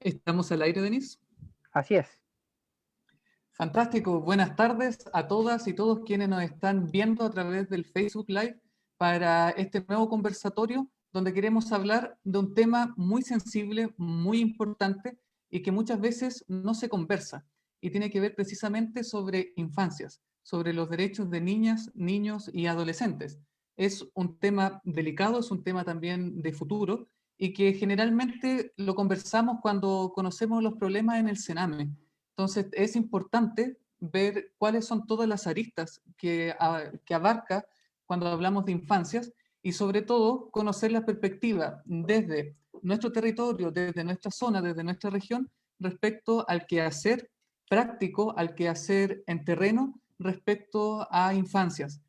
¿Estamos al aire, Denise? Así es. Fantástico. Buenas tardes a todas y todos quienes nos están viendo a través del Facebook Live para este nuevo conversatorio donde queremos hablar de un tema muy sensible, muy importante y que muchas veces no se conversa y tiene que ver precisamente sobre infancias, sobre los derechos de niñas, niños y adolescentes. Es un tema delicado, es un tema también de futuro y que generalmente lo conversamos cuando conocemos los problemas en el Sename. Entonces, es importante ver cuáles son todas las aristas que abarca cuando hablamos de infancias y sobre todo conocer la perspectiva desde nuestro territorio, desde nuestra zona, desde nuestra región, respecto al quehacer práctico, al quehacer en terreno respecto a infancias.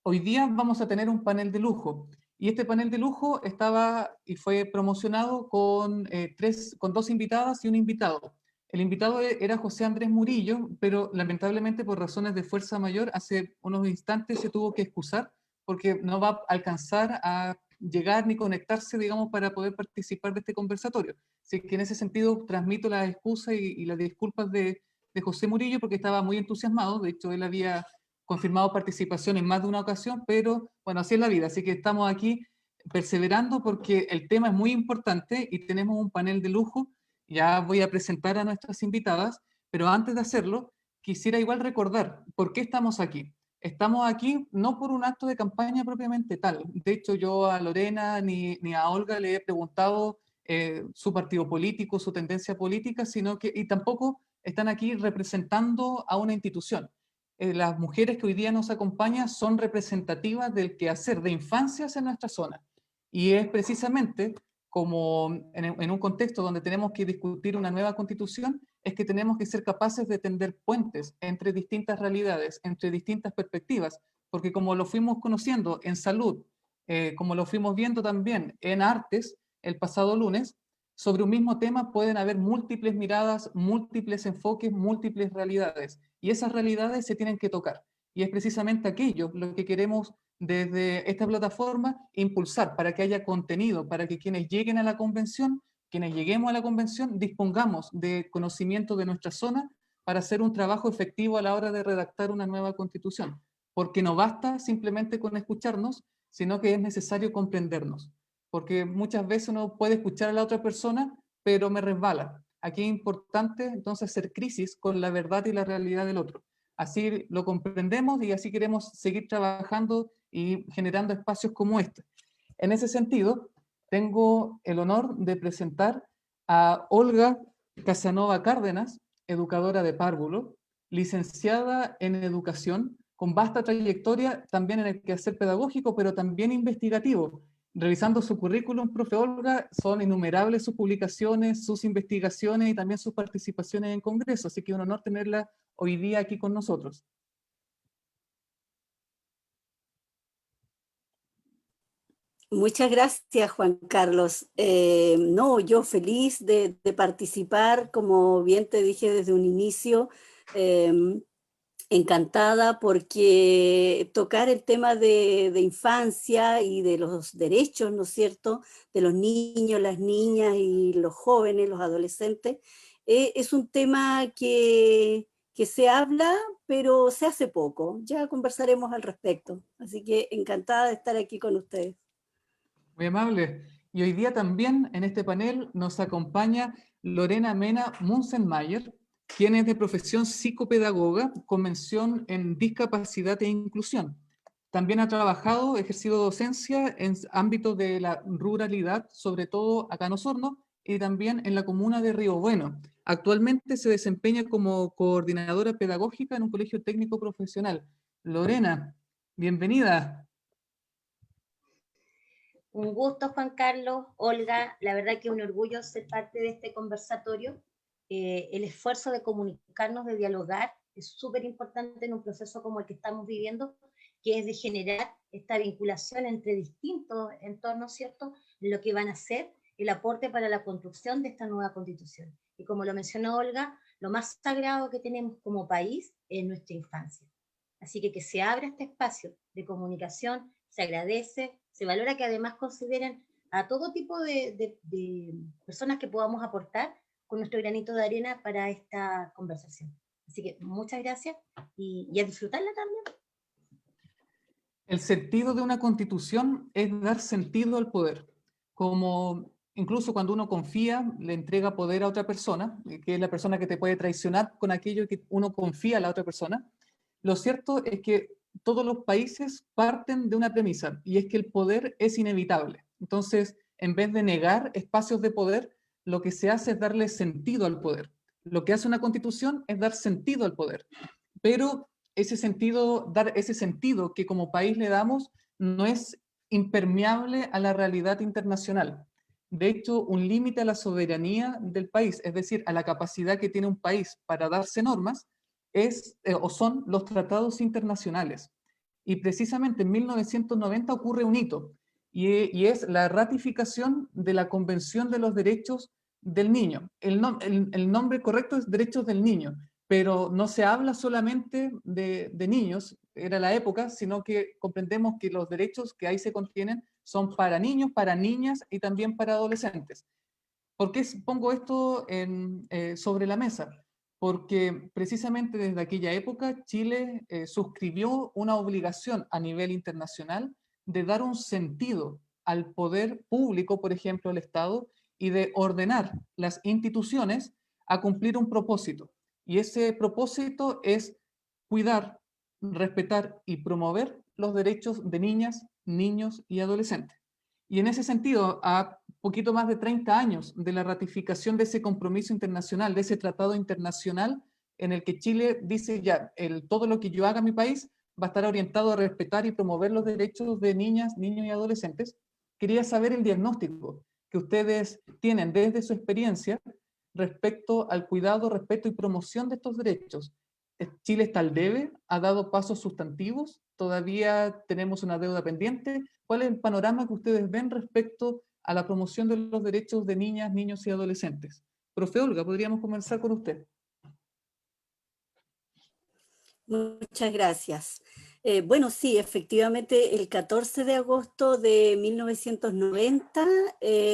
Hoy día vamos a tener un panel de lujo y este panel de lujo estaba y fue promocionado con dos invitadas y un invitado. El invitado era José Andrés Murillo, pero lamentablemente por razones de fuerza mayor, hace unos instantes se tuvo que excusar porque no va a alcanzar a llegar ni conectarse, digamos, para poder participar de este conversatorio. Así que en ese sentido transmito las excusas y las disculpas de José Murillo porque estaba muy entusiasmado. De hecho, él había confirmado participación en más de una ocasión, pero bueno, así es la vida. Así que estamos aquí perseverando porque el tema es muy importante y tenemos un panel de lujo. Ya voy a presentar a nuestras invitadas, pero antes de hacerlo, quisiera igual recordar por qué estamos aquí. Estamos aquí no por un acto de campaña propiamente tal. De hecho, yo a Lorena ni a Olga le he preguntado su partido político, su tendencia política, sino que, y tampoco están aquí representando a una institución. Las mujeres que hoy día nos acompañan son representativas del quehacer de infancias en nuestra zona. Y es precisamente como en un contexto donde tenemos que discutir una nueva constitución, es que tenemos que ser capaces de tender puentes entre distintas realidades, entre distintas perspectivas, porque como lo fuimos conociendo en salud, como lo fuimos viendo también en artes el pasado lunes, sobre un mismo tema pueden haber múltiples miradas, múltiples enfoques, múltiples realidades, y esas realidades se tienen que tocar. Y es precisamente aquello lo que queremos desde esta plataforma impulsar para que haya contenido, para que quienes lleguen a la convención, quienes lleguemos a la convención, dispongamos de conocimiento de nuestra zona para hacer un trabajo efectivo a la hora de redactar una nueva constitución. Porque no basta simplemente con escucharnos, sino que es necesario comprendernos. Porque muchas veces uno puede escuchar a la otra persona, pero me resbala. Aquí es importante entonces hacer crisis con la verdad y la realidad del otro. Así lo comprendemos y así queremos seguir trabajando y generando espacios como este. En ese sentido, tengo el honor de presentar a Olga Casanova Cárdenas, educadora de párvulo, licenciada en educación, con vasta trayectoria también en el quehacer pedagógico, pero también investigativo. Revisando su currículum, profe Olga, son innumerables sus publicaciones, sus investigaciones y también sus participaciones en congresos, así que es un honor tenerla hoy día aquí con nosotros. Muchas gracias, Juan Carlos. No, yo feliz de participar, como bien te dije desde un inicio, encantada porque tocar el tema de infancia y de los derechos, ¿no es cierto?, de los niños, las niñas y los jóvenes, los adolescentes, es un tema que se habla, pero se hace poco. Ya conversaremos al respecto. Así que encantada de estar aquí con ustedes. Muy amable. Y hoy día también en este panel nos acompaña Lorena Mena Munzenmayer, quien es de profesión psicopedagoga con mención en discapacidad e inclusión. También ha trabajado, ejercido docencia en ámbitos de la ruralidad, sobre todo acá en Osorno, y también en la comuna de Río Bueno. Actualmente se desempeña como coordinadora pedagógica en un colegio técnico profesional. Lorena, bienvenida. Un gusto, Juan Carlos, Olga, la verdad que un orgullo ser parte de este conversatorio. El esfuerzo de comunicarnos, de dialogar, es súper importante en un proceso como el que estamos viviendo, que es de generar esta vinculación entre distintos entornos, ¿cierto?, lo que van a ser el aporte para la construcción de esta nueva constitución. Y como lo mencionó Olga, lo más sagrado que tenemos como país es nuestra infancia. Así que se abra este espacio de comunicación, se agradece, se valora que además consideren a todo tipo de personas que podamos aportar con nuestro granito de arena para esta conversación. Así que muchas gracias y a disfrutarla también. El sentido de una constitución es dar sentido al poder. Como incluso cuando uno confía, le entrega poder a otra persona, que es la persona que te puede traicionar con aquello que uno confía a la otra persona. Lo cierto es que todos los países parten de una premisa, y es que el poder es inevitable. Entonces, en vez de negar espacios de poder, lo que se hace es darle sentido al poder. Lo que hace una constitución es dar sentido al poder. Pero ese sentido, dar ese sentido que como país le damos, no es impermeable a la realidad internacional. De hecho, un límite a la soberanía del país, es decir, a la capacidad que tiene un país para darse normas, o son los tratados internacionales. Y precisamente en 1990 ocurre un hito, y es la ratificación de la Convención de los Derechos del Niño. El nombre correcto es Derechos del Niño, pero no se habla solamente de niños, era la época, sino que comprendemos que los derechos que ahí se contienen son para niños, para niñas y también para adolescentes. ¿Por qué pongo esto sobre la mesa? Porque precisamente desde aquella época Chile suscribió una obligación a nivel internacional de dar un sentido al poder público, por ejemplo, el Estado, y de ordenar las instituciones a cumplir un propósito. Y ese propósito es cuidar, respetar y promover los derechos de niñas, niños y adolescentes. Y en ese sentido, a poquito más de 30 años de la ratificación de ese compromiso internacional, de ese tratado internacional en el que Chile dice ya, todo lo que yo haga en mi país va a estar orientado a respetar y promover los derechos de niñas, niños y adolescentes, quería saber el diagnóstico que ustedes tienen desde su experiencia respecto al cuidado, respeto y promoción de estos derechos. Chile está al debe, ha dado pasos sustantivos, todavía tenemos una deuda pendiente. ¿Cuál es el panorama que ustedes ven respecto a la promoción de los derechos de niñas, niños y adolescentes? Profe Olga, podríamos comenzar con usted. Muchas gracias. Bueno, sí, efectivamente, el 14 de agosto de 1990,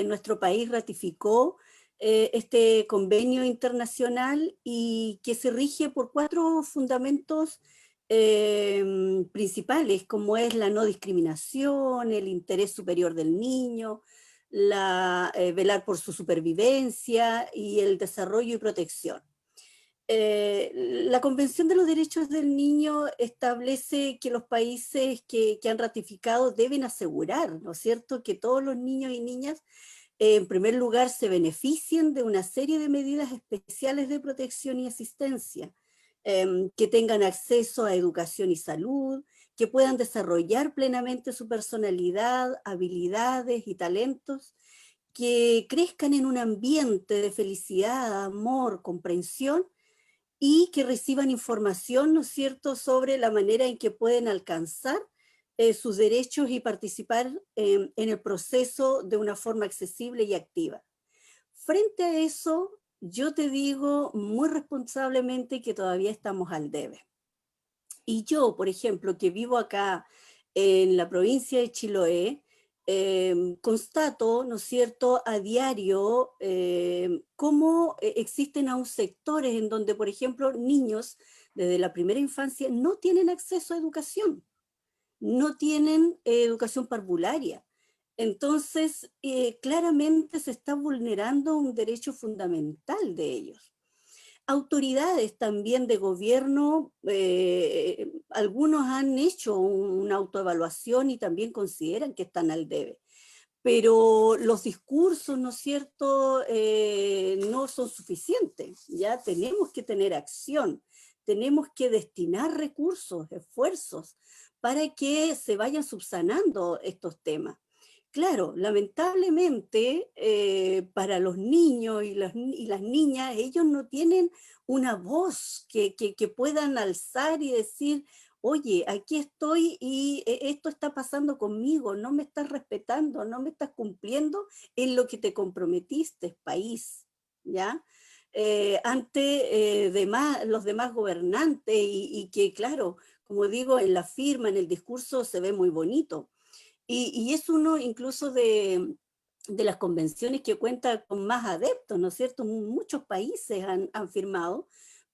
nuestro país ratificó este convenio internacional y que se rige por 4 fundamentos principales, como es la no discriminación, el interés superior del niño, velar por su supervivencia y el desarrollo y protección. La Convención de los Derechos del Niño establece que los países que han ratificado deben asegurar, ¿no es cierto?, que todos los niños y niñas, en primer lugar, se beneficien de una serie de medidas especiales de protección y asistencia, que tengan acceso a educación y salud, que puedan desarrollar plenamente su personalidad, habilidades y talentos, que crezcan en un ambiente de felicidad, amor, comprensión, y que reciban información, ¿no es cierto?, sobre la manera en que pueden alcanzar sus derechos y participar en el proceso de una forma accesible y activa. Frente a eso, yo te digo muy responsablemente que todavía estamos al debe. Y yo, por ejemplo, que vivo acá en la provincia de Chiloé, constato, ¿no es cierto?, a diario cómo existen aún sectores en donde, por ejemplo, niños desde la primera infancia no tienen acceso a educación, no tienen educación parvularia. Entonces, claramente se está vulnerando un derecho fundamental de ellos. Autoridades también de gobierno, algunos han hecho una autoevaluación y también consideran que están al debe. Pero los discursos, ¿no es cierto?, no son suficientes. Ya tenemos que tener acción, tenemos que destinar recursos, esfuerzos, para que se vayan subsanando estos temas. Claro, lamentablemente para los niños y las niñas, ellos no tienen una voz que puedan alzar y decir, oye, aquí estoy y esto está pasando conmigo, no me estás respetando, no me estás cumpliendo en lo que te comprometiste, país, ¿ya? Ante los demás gobernantes y que, claro, como digo, en la firma, en el discurso se ve muy bonito. Y es uno incluso de de las convenciones que cuenta con más adeptos, ¿no es cierto? Muchos países han firmado,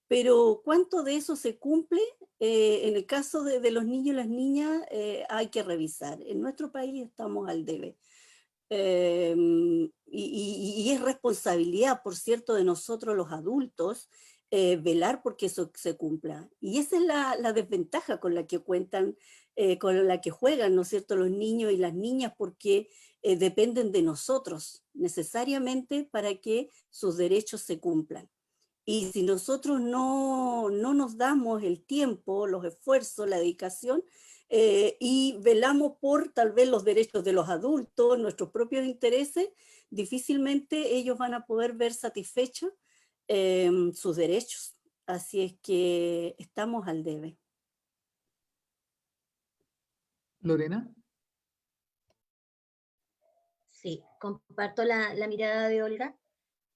pero ¿cuánto de eso se cumple? En el caso de los niños y las niñas hay que revisar. En nuestro país estamos al debe. Y es responsabilidad, por cierto, de nosotros los adultos velar porque eso se cumpla. Y esa es la desventaja con la que cuentan, con la que juegan, ¿no es cierto?, los niños y las niñas, porque dependen de nosotros necesariamente para que sus derechos se cumplan. Y si nosotros no nos damos el tiempo, los esfuerzos, la dedicación, y velamos por tal vez los derechos de los adultos, nuestros propios intereses, difícilmente ellos van a poder ver satisfechos sus derechos. Así es que estamos al debe. Lorena. Sí, comparto la mirada de Olga.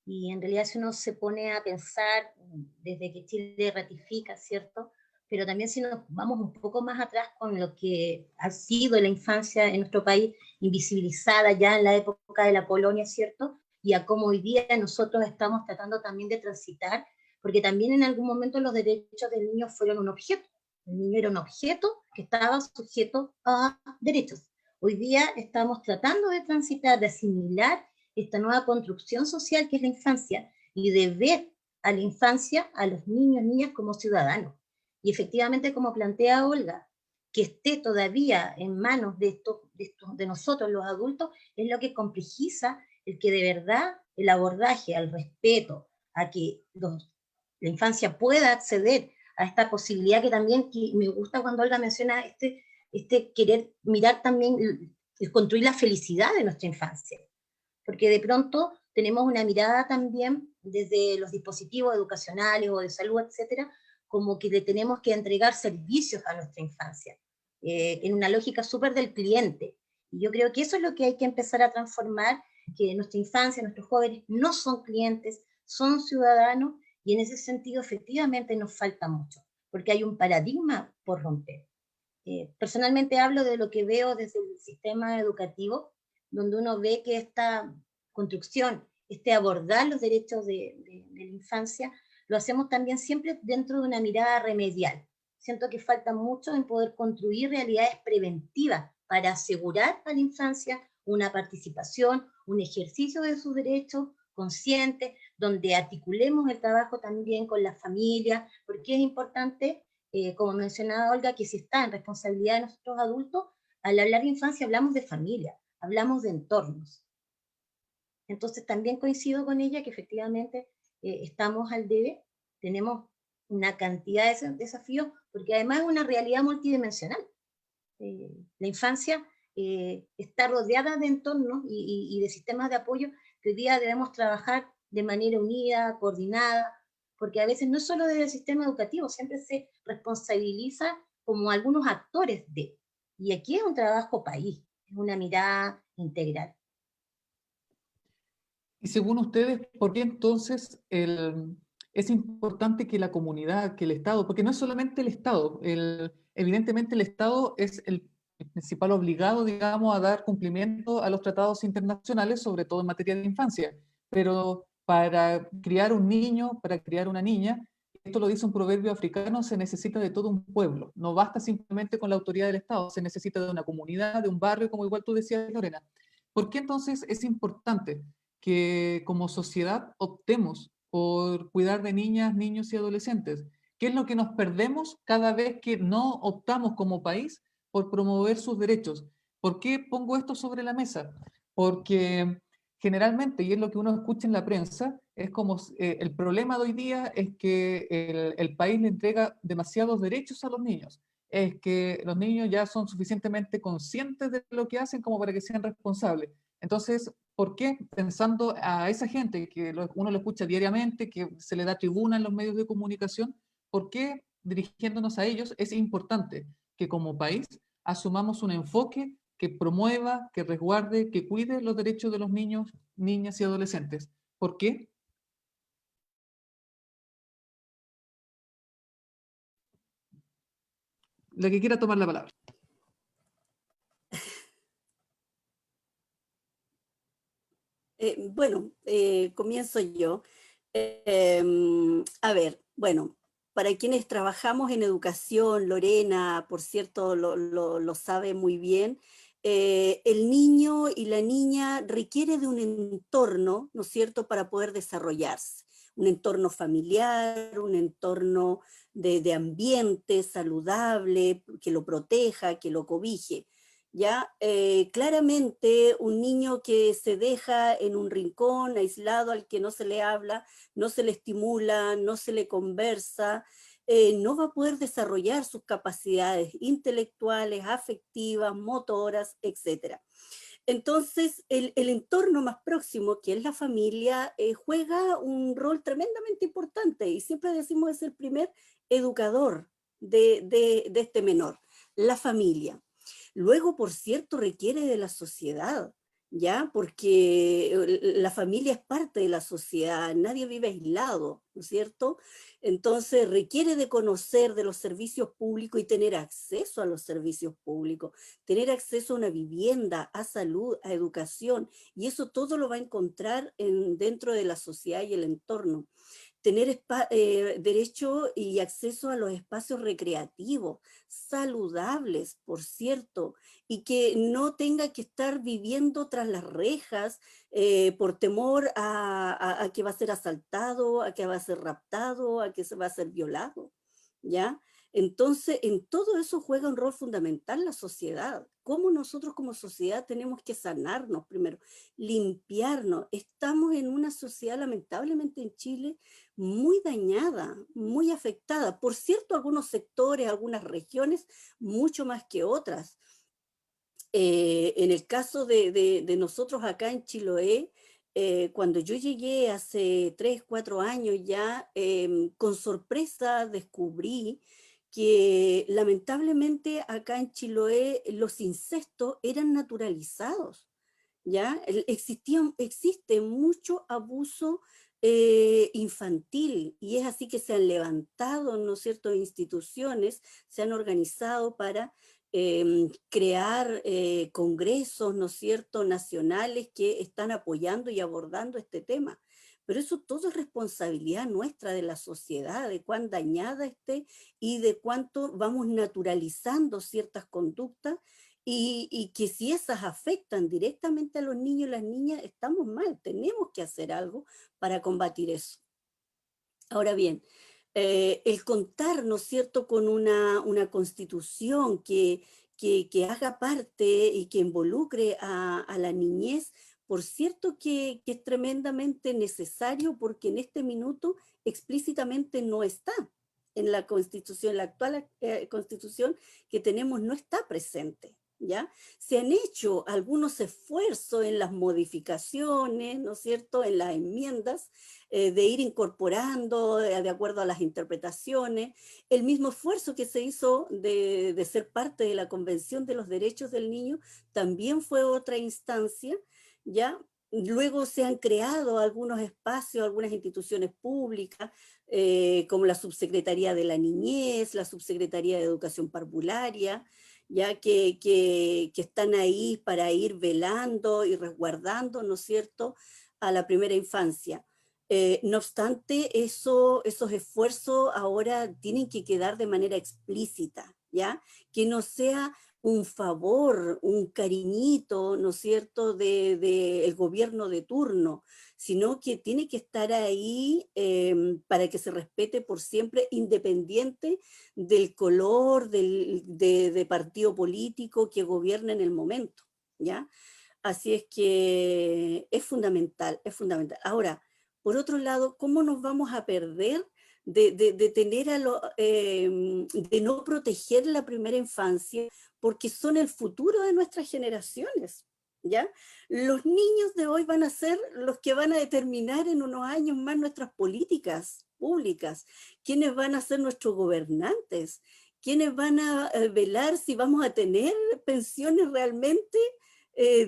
Y en realidad si uno se pone a pensar desde que Chile ratifica, ¿cierto? Pero también si nos vamos un poco más atrás con lo que ha sido la infancia en nuestro país, invisibilizada ya en la época de la Polonia, ¿cierto? Y a cómo hoy día nosotros estamos tratando también de transitar, porque también en algún momento los derechos del niño fueron un objeto. El niño era un objeto que estaba sujeto a derechos. Hoy día estamos tratando de transitar, de asimilar esta nueva construcción social que es la infancia y de ver a la infancia, a los niños, niñas como ciudadanos. Y efectivamente, como plantea Olga, que esté todavía en manos de nosotros los adultos es lo que complejiza el que de verdad el abordaje al respeto, a que la infancia pueda acceder a esta posibilidad que también que me gusta cuando Olga menciona este querer mirar también, el construir la felicidad de nuestra infancia, porque de pronto tenemos una mirada también desde los dispositivos educacionales o de salud, etcétera, como que le tenemos que entregar servicios a nuestra infancia, en una lógica súper del cliente. Y yo creo que eso es lo que hay que empezar a transformar, que nuestra infancia, nuestros jóvenes no son clientes, son ciudadanos, y en ese sentido efectivamente nos falta mucho, porque hay un paradigma por romper. Personalmente hablo de lo que veo desde el sistema educativo, donde uno ve que esta construcción, este abordar los derechos de la infancia, lo hacemos también siempre dentro de una mirada remedial. Siento que falta mucho en poder construir realidades preventivas para asegurar a la infancia una participación, un ejercicio de sus derechos consciente, donde articulemos el trabajo también con la familia, porque es importante, como mencionaba Olga, que si está en responsabilidad de nosotros adultos, al hablar de infancia hablamos de familia, hablamos de entornos. Entonces también coincido con ella que efectivamente estamos al debe, tenemos una cantidad de desafíos, porque además es una realidad multidimensional. La infancia está rodeada de entornos y de sistemas de apoyo que hoy día debemos trabajar de manera unida, coordinada, porque a veces no es solo desde el sistema educativo, siempre se responsabiliza como algunos actores de. Y aquí es un trabajo país, es una mirada integral. Y según ustedes, ¿por qué entonces es importante que la comunidad, que el Estado, porque no es solamente el Estado, evidentemente el Estado es el principal obligado, digamos, a dar cumplimiento a los tratados internacionales, sobre todo en materia de infancia, pero para criar un niño, para criar una niña, esto lo dice un proverbio africano, se necesita de todo un pueblo, no basta simplemente con la autoridad del Estado, se necesita de una comunidad, de un barrio, como igual tú decías, Lorena. ¿Por qué entonces es importante que como sociedad optemos por cuidar de niñas, niños y adolescentes? ¿Qué es lo que nos perdemos cada vez que no optamos como país por promover sus derechos? ¿Por qué pongo esto sobre la mesa? Porque generalmente, y es lo que uno escucha en la prensa, es como el problema de hoy día es que el país le entrega demasiados derechos a los niños. Es que los niños ya son suficientemente conscientes de lo que hacen como para que sean responsables. Entonces, ¿por qué pensando a esa gente que uno lo escucha diariamente, que se le da tribuna en los medios de comunicación, por qué dirigiéndonos a ellos es importante que como país asumamos un enfoque que promueva, que resguarde, que cuide los derechos de los niños, niñas y adolescentes? ¿Por qué? La que quiera tomar la palabra. Bueno, comienzo yo. A ver, bueno, para quienes trabajamos en educación, Lorena, por cierto, lo sabe muy bien, el niño y la niña requiere de un entorno, ¿no es cierto?, para poder desarrollarse. Un entorno familiar, un entorno de ambiente saludable, que lo proteja, que lo cobije. ¿Ya? Claramente un niño que se deja en un rincón, aislado, al que no se le habla, no se le estimula, no se le conversa, no va a poder desarrollar sus capacidades intelectuales, afectivas, motoras, etc. Entonces, el entorno más próximo, que es la familia, juega un rol tremendamente importante y siempre decimos es el primer educador de este menor, la familia. Luego, por cierto, requiere de la sociedad, ¿ya? Porque la familia es parte de la sociedad, nadie vive aislado, ¿no es cierto? Entonces requiere de conocer de los servicios públicos y tener acceso a los servicios públicos, tener acceso a una vivienda, a salud, a educación, y eso todo lo va a encontrar dentro de la sociedad y el entorno. Tener derecho y acceso a los espacios recreativos, saludables, por cierto, y que no tenga que estar viviendo tras las rejas por temor a que va a ser asaltado, a que va a ser raptado, a que se va a ser violado, ¿ya? Entonces, en todo eso juega un rol fundamental la sociedad. Cómo nosotros como sociedad tenemos que sanarnos primero, limpiarnos. Estamos en una sociedad, lamentablemente en Chile, muy dañada, muy afectada. Por cierto, algunos sectores, algunas regiones, mucho más que otras. En el caso de nosotros acá en Chiloé, cuando yo llegué hace 3, 4 años ya, con sorpresa descubrí que lamentablemente acá en Chiloé los incestos eran naturalizados. ¿Ya? Existe mucho abuso infantil y es así que se han levantado, ¿no es cierto?, instituciones, se han organizado para crear congresos, ¿no es cierto?, nacionales que están apoyando y abordando este tema. Pero eso todo es responsabilidad nuestra de la sociedad, de cuán dañada esté y de cuánto vamos naturalizando ciertas conductas y que si esas afectan directamente a los niños y las niñas, estamos mal, tenemos que hacer algo para combatir eso. Ahora bien, el contar, ¿no es cierto?, con una constitución que haga parte y que involucre a la niñez, por cierto que es tremendamente necesario porque en este minuto explícitamente no está en la constitución, la actual constitución que tenemos no está presente. ¿Ya? Se han hecho algunos esfuerzos en las modificaciones, ¿no es cierto?, en las enmiendas, de ir incorporando de acuerdo a las interpretaciones, el mismo esfuerzo que se hizo de ser parte de la Convención de los Derechos del Niño, también fue otra instancia, ¿ya? Luego se han creado algunos espacios, algunas instituciones públicas, como la Subsecretaría de la Niñez, la Subsecretaría de Educación Parvularia, ya que están ahí para ir velando y resguardando, ¿no es cierto?, a la primera infancia. No obstante, esos esfuerzos ahora tienen que quedar de manera explícita, ¿ya? Que no sea un favor, un cariñito, ¿no es cierto?, del gobierno de turno, sino que tiene que estar ahí para que se respete por siempre, independiente del color de partido político que gobierna en el momento, ¿ya? Así es que es fundamental, es fundamental. Ahora, por otro lado, ¿cómo nos vamos a perder de tener de no proteger la primera infancia? Porque son el futuro de nuestras generaciones, ¿ya? Los niños de hoy van a ser los que van a determinar en unos años más nuestras políticas públicas, quiénes van a ser nuestros gobernantes, quiénes van a velar si vamos a tener pensiones realmente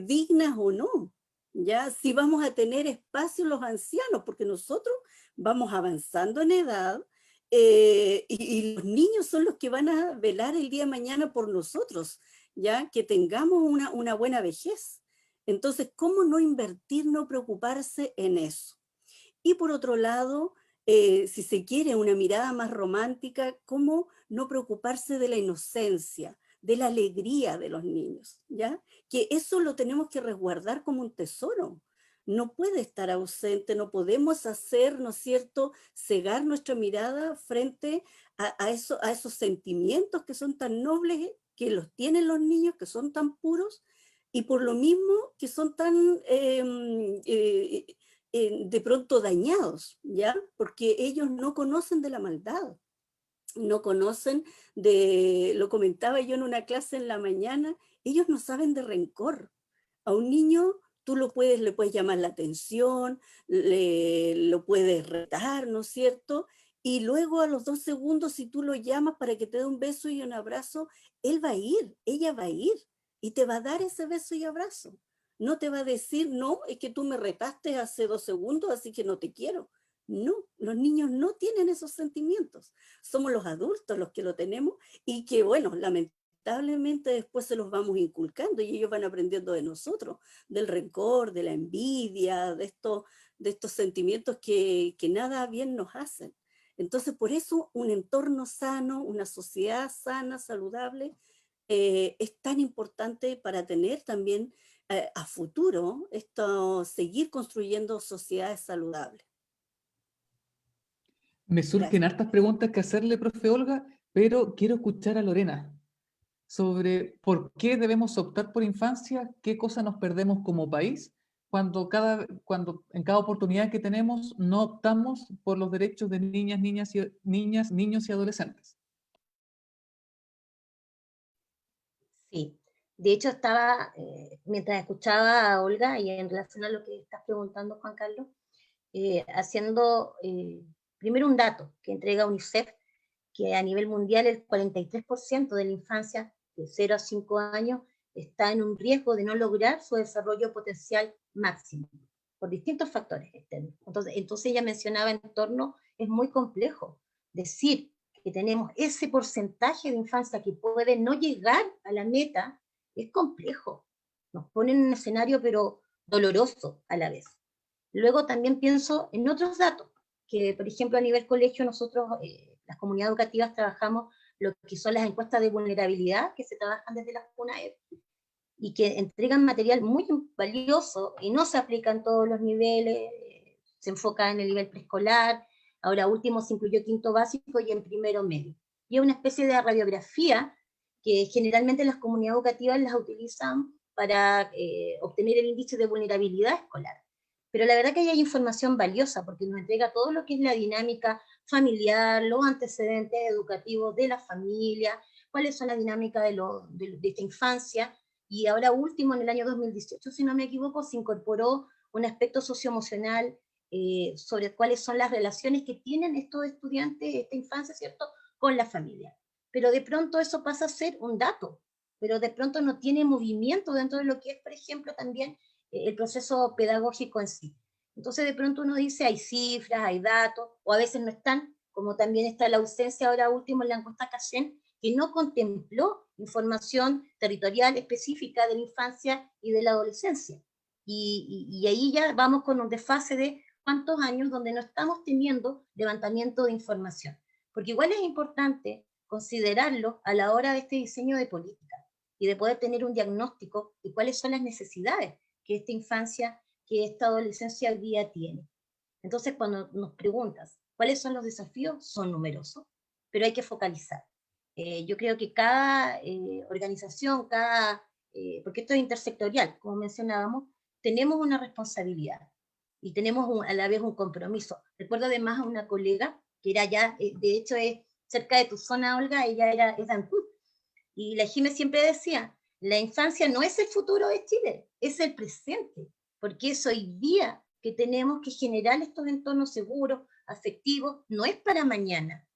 dignas o no, ¿ya? Si vamos a tener espacio los ancianos, porque nosotros vamos avanzando en edad y los niños son los que van a velar el día de mañana por nosotros, ¿ya? Que tengamos una buena vejez. Entonces, ¿cómo no invertir, no preocuparse en eso? Y por otro lado, si se quiere una mirada más romántica, ¿cómo no preocuparse de la inocencia, de la alegría de los niños? ¿Ya? Que eso lo tenemos que resguardar como un tesoro. No puede estar ausente, no podemos hacer, ¿no es cierto?, cegar nuestra mirada frente a esos sentimientos que son tan nobles, que los tienen los niños, que son tan puros, y por lo mismo que son tan de pronto dañados, ¿ya? Porque ellos no conocen de la maldad, no conocen lo comentaba yo en una clase en la mañana, ellos no saben de rencor. A un niño tú le puedes llamar la atención, lo puedes retar, ¿no es cierto? Y luego a los 2 segundos, si tú lo llamas para que te dé un beso y un abrazo, él va a ir, ella va a ir, y te va a dar ese beso y abrazo. No te va a decir, no, es que tú me retaste hace 2 segundos, así que no te quiero. No, los niños no tienen esos sentimientos. Somos los adultos los que lo tenemos y que, bueno, lamentablemente después se los vamos inculcando y ellos van aprendiendo de nosotros, del rencor, de la envidia, de estos sentimientos que nada bien nos hacen. Entonces, por eso un entorno sano, una sociedad sana, saludable, es tan importante para tener también a futuro seguir construyendo sociedades saludables. Me surgen Gracias. hartas preguntas que hacerle, profe Olga, pero quiero escuchar a Lorena sobre por qué debemos optar por infancia, qué cosas nos perdemos como país cuando en cada oportunidad que tenemos no optamos por los derechos de niñas, niños y adolescentes. Sí, de hecho estaba, mientras escuchaba a Olga y en relación a lo que estás preguntando, Juan Carlos, haciendo primero un dato que entrega UNICEF, que a nivel mundial el 43% de la infancia de 0 a 5 años está en un riesgo de no lograr su desarrollo potencial máximo, por distintos factores externos. Entonces ella mencionaba entorno, es muy complejo. Decir que tenemos ese porcentaje de infancia que puede no llegar a la meta es complejo. Nos pone en un escenario pero doloroso a la vez. Luego también pienso en otros datos, que por ejemplo a nivel colegio nosotros, las comunidades educativas, trabajamos lo que son las encuestas de vulnerabilidad que se trabajan desde las CUNAEP y que entregan material muy valioso y no se aplica en todos los niveles, se enfoca en el nivel preescolar, ahora último se incluyó quinto básico y en primero medio. Y es una especie de radiografía que generalmente las comunidades educativas las utilizan para obtener el índice de vulnerabilidad escolar. Pero la verdad que ahí hay información valiosa porque nos entrega todo lo que es la dinámica familiar, los antecedentes educativos de la familia, cuáles son las dinámicas de esta infancia, y ahora último, en el año 2018, si no me equivoco, se incorporó un aspecto socioemocional sobre cuáles son las relaciones que tienen estos estudiantes, esta infancia, ¿cierto?, con la familia. Pero de pronto eso pasa a ser un dato, pero de pronto no tiene movimiento dentro de lo que es, por ejemplo, también el proceso pedagógico en sí. Entonces de pronto uno dice, hay cifras, hay datos, o a veces no están, como también está la ausencia ahora último en la encuesta CACEN, que no contempló información territorial específica de la infancia y de la adolescencia. Y ahí ya vamos con un desfase de cuántos años donde no estamos teniendo levantamiento de información. Porque igual es importante considerarlo a la hora de este diseño de política y de poder tener un diagnóstico de cuáles son las necesidades que esta infancia, que esta adolescencia hoy día tiene. Entonces, cuando nos preguntas cuáles son los desafíos, son numerosos, pero hay que focalizar. Yo creo que cada organización, porque esto es intersectorial, como mencionábamos, tenemos una responsabilidad y tenemos a la vez un compromiso. Recuerdo además a una colega que era ya, de hecho es cerca de tu zona, Olga, ella es de Ancud, y la Jime siempre decía, la infancia no es el futuro de Chile, es el presente, porque es hoy día que tenemos que generar estos entornos seguros, afectivos, no es para mañana.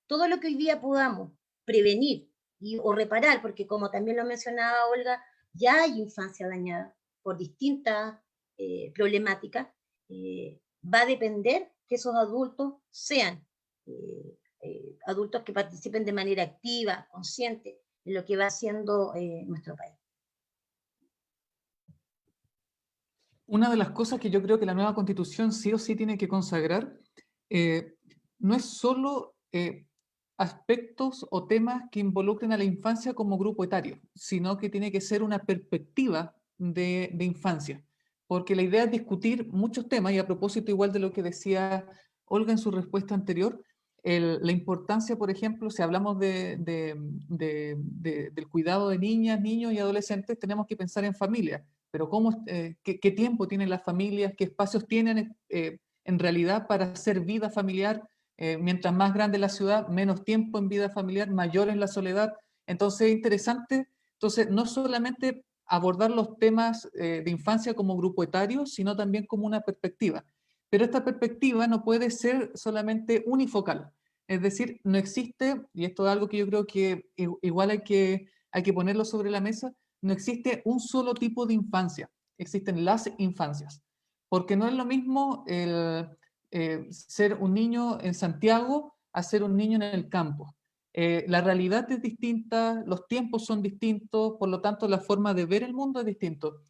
Todo lo que hoy día podamos prevenir o reparar, porque como también lo mencionaba Olga, ya hay infancia dañada por distintas problemáticas, va a depender que esos adultos sean adultos que participen de manera activa, consciente, en lo que va haciendo nuestro país. Una de las cosas que yo creo que la nueva Constitución sí o sí tiene que consagrar no es solo aspectos o temas que involucren a la infancia como grupo etario, sino que tiene que ser una perspectiva de infancia, porque la idea es discutir muchos temas, y a propósito igual de lo que decía Olga en su respuesta anterior, la importancia, por ejemplo, si hablamos del cuidado de niñas, niños y adolescentes, tenemos que pensar en familia, pero qué tiempo tienen las familias, qué espacios tienen en realidad para hacer vida familiar. Mientras más grande la ciudad, menos tiempo en vida familiar, mayor en la soledad. Entonces es interesante, entonces, no solamente abordar los temas de infancia como grupo etario, sino también como una perspectiva. Pero esta perspectiva no puede ser solamente unifocal. Es decir, no existe, y esto es algo que yo creo que igual hay que ponerlo sobre la mesa, no existe un solo tipo de infancia, existen las infancias. Porque no es lo mismo ser un niño en Santiago a ser un niño en el campo. La realidad es distinta, los tiempos son distintos, por lo tanto la forma de ver el mundo es distinto.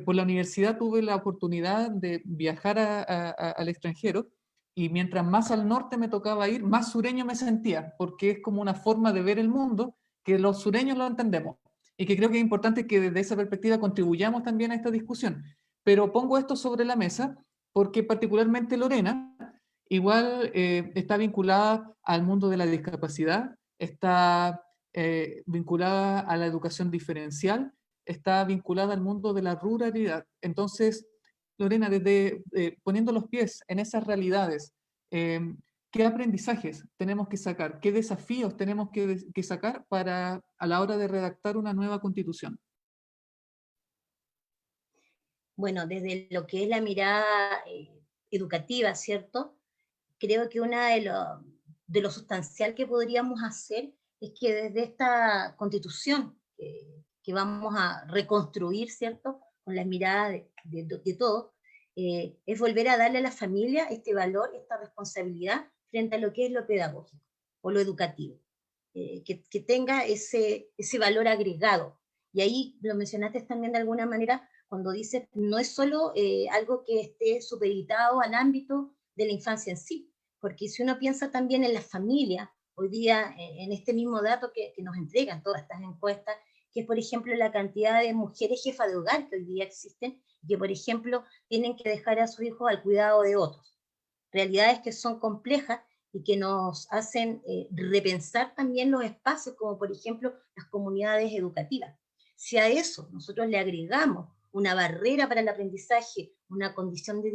Por la universidad tuve la oportunidad de viajar al extranjero y mientras más al norte me tocaba ir, más sureño me sentía, porque es como una forma de ver el mundo que los sureños lo entendemos y que creo que es importante que desde esa perspectiva contribuyamos también a esta discusión. Pero pongo esto sobre la mesa porque particularmente Lorena igual está vinculada al mundo de la discapacidad, está vinculada a la educación diferencial, está vinculada al mundo de la ruralidad. Entonces, Lorena, desde poniendo los pies en esas realidades, eh, ¿qué aprendizajes tenemos que sacar? ¿Qué desafíos tenemos que sacar para a la hora de redactar una nueva constitución? Bueno, desde lo que es la mirada educativa, ¿cierto? Creo que una de lo sustancial que podríamos hacer es que desde esta constitución que vamos a reconstruir, ¿cierto? Con la mirada de todos, es volver a darle a la familia este valor, esta responsabilidad frente a lo que es lo pedagógico o lo educativo, que tenga ese valor agregado. Y ahí lo mencionaste también de alguna manera cuando dices, no es solo algo que esté supeditado al ámbito de la infancia en sí, porque si uno piensa también en la familia, hoy día en este mismo dato que nos entregan todas estas encuestas, que es por ejemplo la cantidad de mujeres jefas de hogar que hoy día existen, que por ejemplo tienen que dejar a sus hijos al cuidado de otros. Realidades que son complejas y que nos hacen repensar también los espacios, como por ejemplo las comunidades educativas. Si a eso nosotros le agregamos una barrera para el aprendizaje, una condición de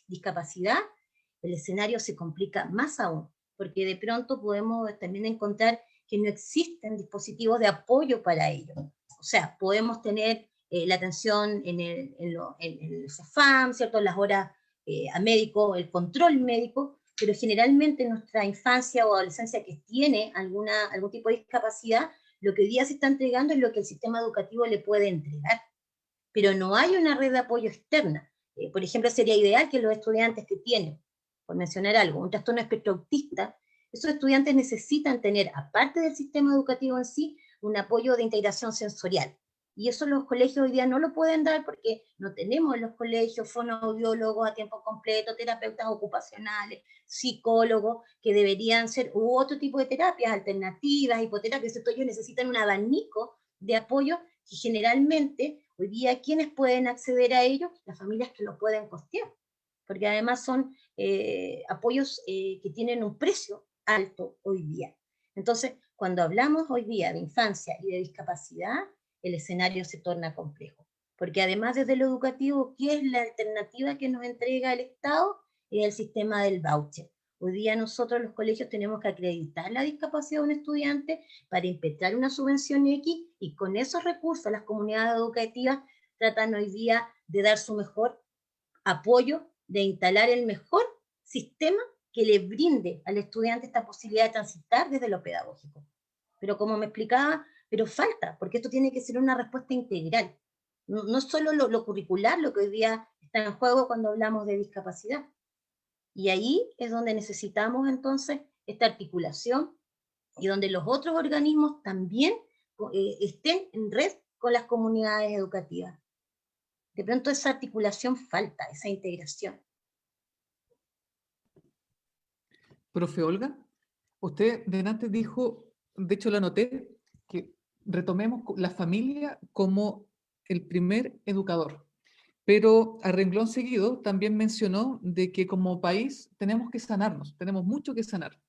discapacidad, el escenario se complica más aún, porque de pronto podemos también encontrar que no existen dispositivos de apoyo para ello. O sea, podemos tener la atención en el CEFAM, ¿cierto? Las horas a médico, el control médico, pero generalmente en nuestra infancia o adolescencia que tiene algún tipo de discapacidad, lo que hoy día se está entregando es lo que el sistema educativo le puede entregar, pero no hay una red de apoyo externa. Por ejemplo, sería ideal que los estudiantes que tienen, por mencionar algo, un trastorno espectro autista, esos estudiantes necesitan tener, aparte del sistema educativo en sí, un apoyo de integración sensorial. Y eso los colegios hoy día no lo pueden dar porque no tenemos en los colegios fonoaudiólogos a tiempo completo, terapeutas ocupacionales, psicólogos, que deberían ser, u otro tipo de terapias alternativas, hipoterapias. Entonces ellos necesitan un abanico de apoyo que generalmente hoy día quienes pueden acceder a ellos, las familias que lo pueden costear, porque además son apoyos que tienen un precio alto hoy día. Entonces, cuando hablamos hoy día de infancia y de discapacidad, el escenario se torna complejo, porque además desde lo educativo, ¿qué es la alternativa que nos entrega el Estado? Es el sistema del voucher. Hoy día nosotros los colegios tenemos que acreditar la discapacidad de un estudiante para impetrar una subvención X y con esos recursos las comunidades educativas tratan hoy día de dar su mejor apoyo, de instalar el mejor sistema que le brinde al estudiante esta posibilidad de transitar desde lo pedagógico. Pero como me explicaba, pero falta, porque esto tiene que ser una respuesta integral. No es solo lo curricular lo que hoy día está en juego cuando hablamos de discapacidad. Y ahí es donde necesitamos entonces esta articulación y donde los otros organismos también estén en red con las comunidades educativas. de pronto esa articulación falta, esa integración. Profe Olga, usted delante dijo, de hecho lo anoté, que retomemos la familia como el primer educador. Pero a renglón seguido también mencionó de que como país tenemos que sanarnos, tenemos mucho que sanar.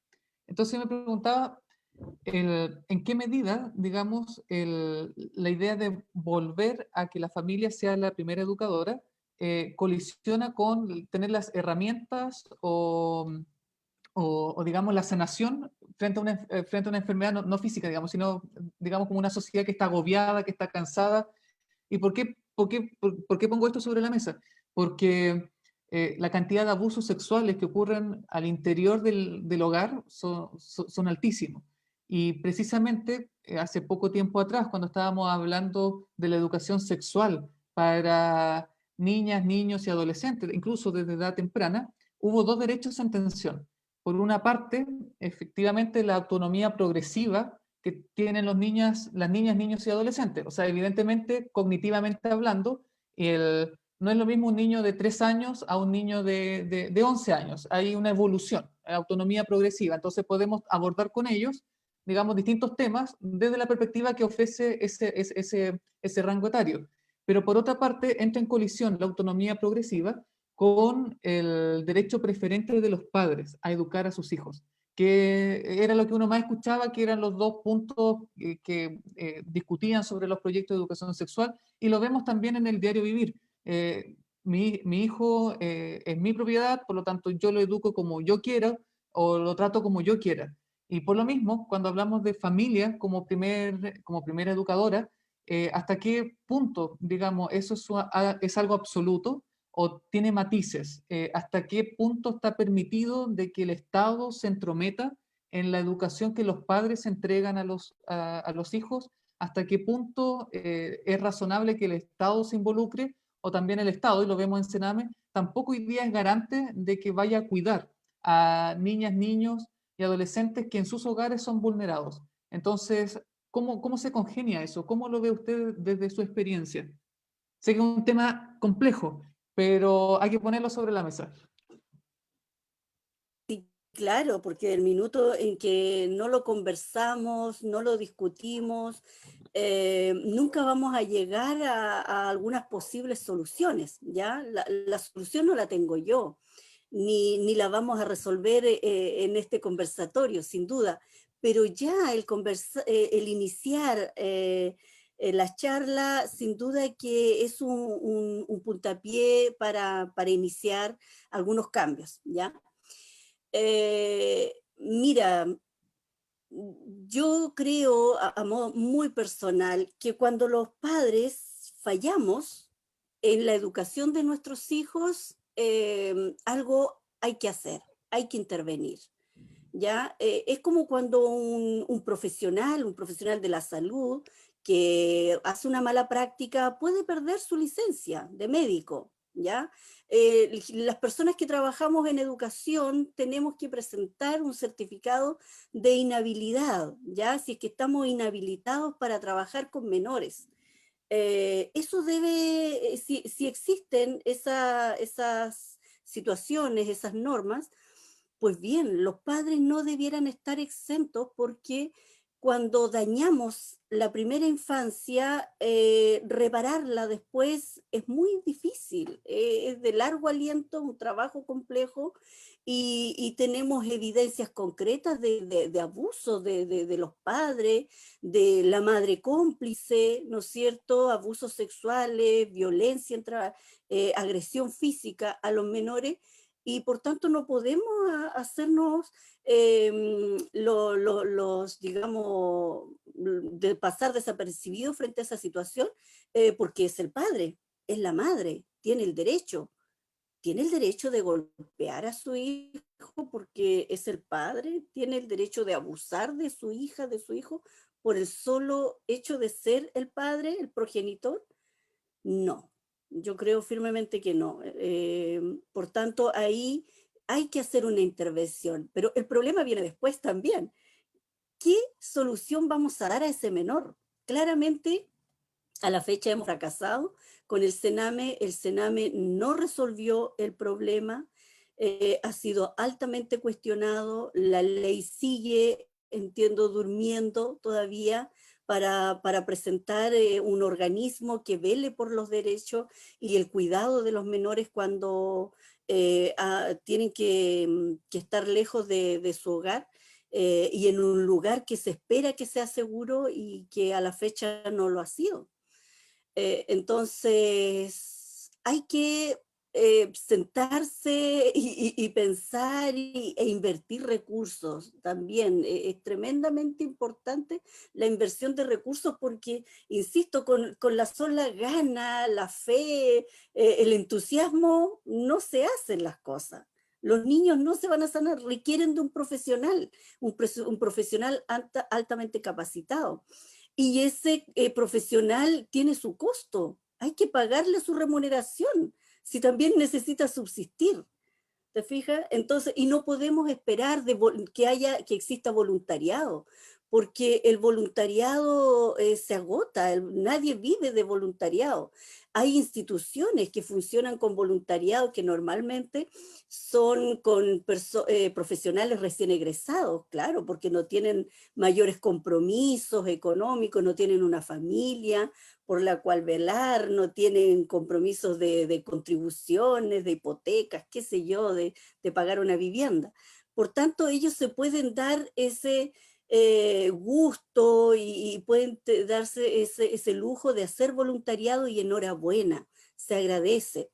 Entonces me preguntaba en qué medida, digamos, la idea de volver a que la familia sea la primera educadora colisiona con tener las herramientas o, digamos, la sanación frente a una enfermedad no física, digamos, sino, digamos, como una sociedad que está agobiada, que está cansada. ¿Y por qué pongo esto sobre la mesa? Porque la cantidad de abusos sexuales que ocurren al interior del hogar son altísimos. Y precisamente hace poco tiempo atrás, cuando estábamos hablando de la educación sexual para niñas, niños y adolescentes, incluso desde edad temprana, hubo dos derechos en tensión. Por una parte, efectivamente, la autonomía progresiva que tienen las niñas, niños y adolescentes. O sea, evidentemente, cognitivamente hablando, no es lo mismo un niño de 3 años a un niño de 11 años. Hay una evolución, autonomía progresiva. Entonces podemos abordar con ellos, digamos, distintos temas desde la perspectiva que ofrece ese rango etario. Pero por otra parte, entra en colisión la autonomía progresiva con el derecho preferente de los padres a educar a sus hijos, que era lo que uno más escuchaba, que eran los dos puntos que discutían sobre los proyectos de educación sexual, y lo vemos también en el diario vivir. Mi hijo es mi propiedad, por lo tanto yo lo educo como yo quiera o lo trato como yo quiera. Y por lo mismo, cuando hablamos de familia como primera educadora, ¿hasta qué punto, digamos, eso es algo absoluto o tiene matices? ¿Hasta qué punto está permitido de que el Estado se entrometa en la educación que los padres entregan a los hijos? ¿Hasta qué punto es razonable que el Estado se involucre? O también el Estado, y lo vemos en Sename, tampoco hoy día es garante de que vaya a cuidar a niñas, niños y adolescentes que en sus hogares son vulnerados. Entonces, ¿cómo se congenia eso? ¿Cómo lo ve usted desde su experiencia? Sé que es un tema complejo, pero hay que ponerlo sobre la mesa. Sí, claro, porque el minuto en que no lo conversamos, no lo discutimos, nunca vamos a llegar a algunas posibles soluciones, ¿ya? La solución no la tengo yo, ni la vamos a resolver en este conversatorio, sin duda, pero ya el iniciar la charla, sin duda que es un puntapié para iniciar algunos cambios, ¿ya? Mira, yo creo a modo muy personal que cuando los padres fallamos en la educación de nuestros hijos, algo hay que hacer, hay que intervenir. ¿Ya? Es como cuando un profesional de la salud que hace una mala práctica puede perder su licencia de médico, ¿ya? Las personas que trabajamos en educación tenemos que presentar un certificado de inhabilidad, ¿ya? Si es que estamos inhabilitados para trabajar con menores. Eso debe, si existen esas situaciones, esas normas, pues bien, los padres no debieran estar exentos porque cuando dañamos la primera infancia, repararla después es muy difícil, es de largo aliento, un trabajo complejo y tenemos evidencias concretas de abuso de los padres, de la madre cómplice, ¿no es cierto? Abusos sexuales, violencia, agresión física a los menores y por tanto no podemos hacernos digamos, de pasar desapercibidos frente a esa situación, porque es el padre, es la madre, tiene el derecho de golpear a su hijo porque es el padre, tiene el derecho de abusar de su hija, de su hijo, por el solo hecho de ser el padre, el progenitor. No, yo creo firmemente que no. Por tanto, ahí hay que hacer una intervención, pero el problema viene después también. ¿Qué solución vamos a dar a ese menor? Claramente, a la fecha hemos fracasado con el Sename no resolvió el problema, ha sido altamente cuestionado, la ley sigue, entiendo, durmiendo todavía para presentar un organismo que vele por los derechos y el cuidado de los menores cuando tienen que estar lejos de su hogar y en un lugar que se espera que sea seguro y que a la fecha no lo ha sido. Entonces, hay que sentarse y pensar e invertir recursos también. Es tremendamente importante la inversión de recursos porque, insisto, con la sola gana, la fe, el entusiasmo, no se hacen las cosas. Los niños no se van a sanar, requieren de un profesional, un profesional altamente capacitado. Y ese profesional tiene su costo. Hay que pagarle su remuneración si también necesita subsistir. ¿Te fijas? Entonces, y no podemos esperar que exista voluntariado, porque el voluntariado se agota, nadie vive de voluntariado. Hay instituciones que funcionan con voluntariado que normalmente son con profesionales recién egresados, claro, porque no tienen mayores compromisos económicos, no tienen una familia por la cual velar, no tienen compromisos de contribuciones, de hipotecas, qué sé yo, de pagar una vivienda. Por tanto, ellos se pueden dar ese gusto y pueden darse ese lujo de hacer voluntariado y enhorabuena, se agradece.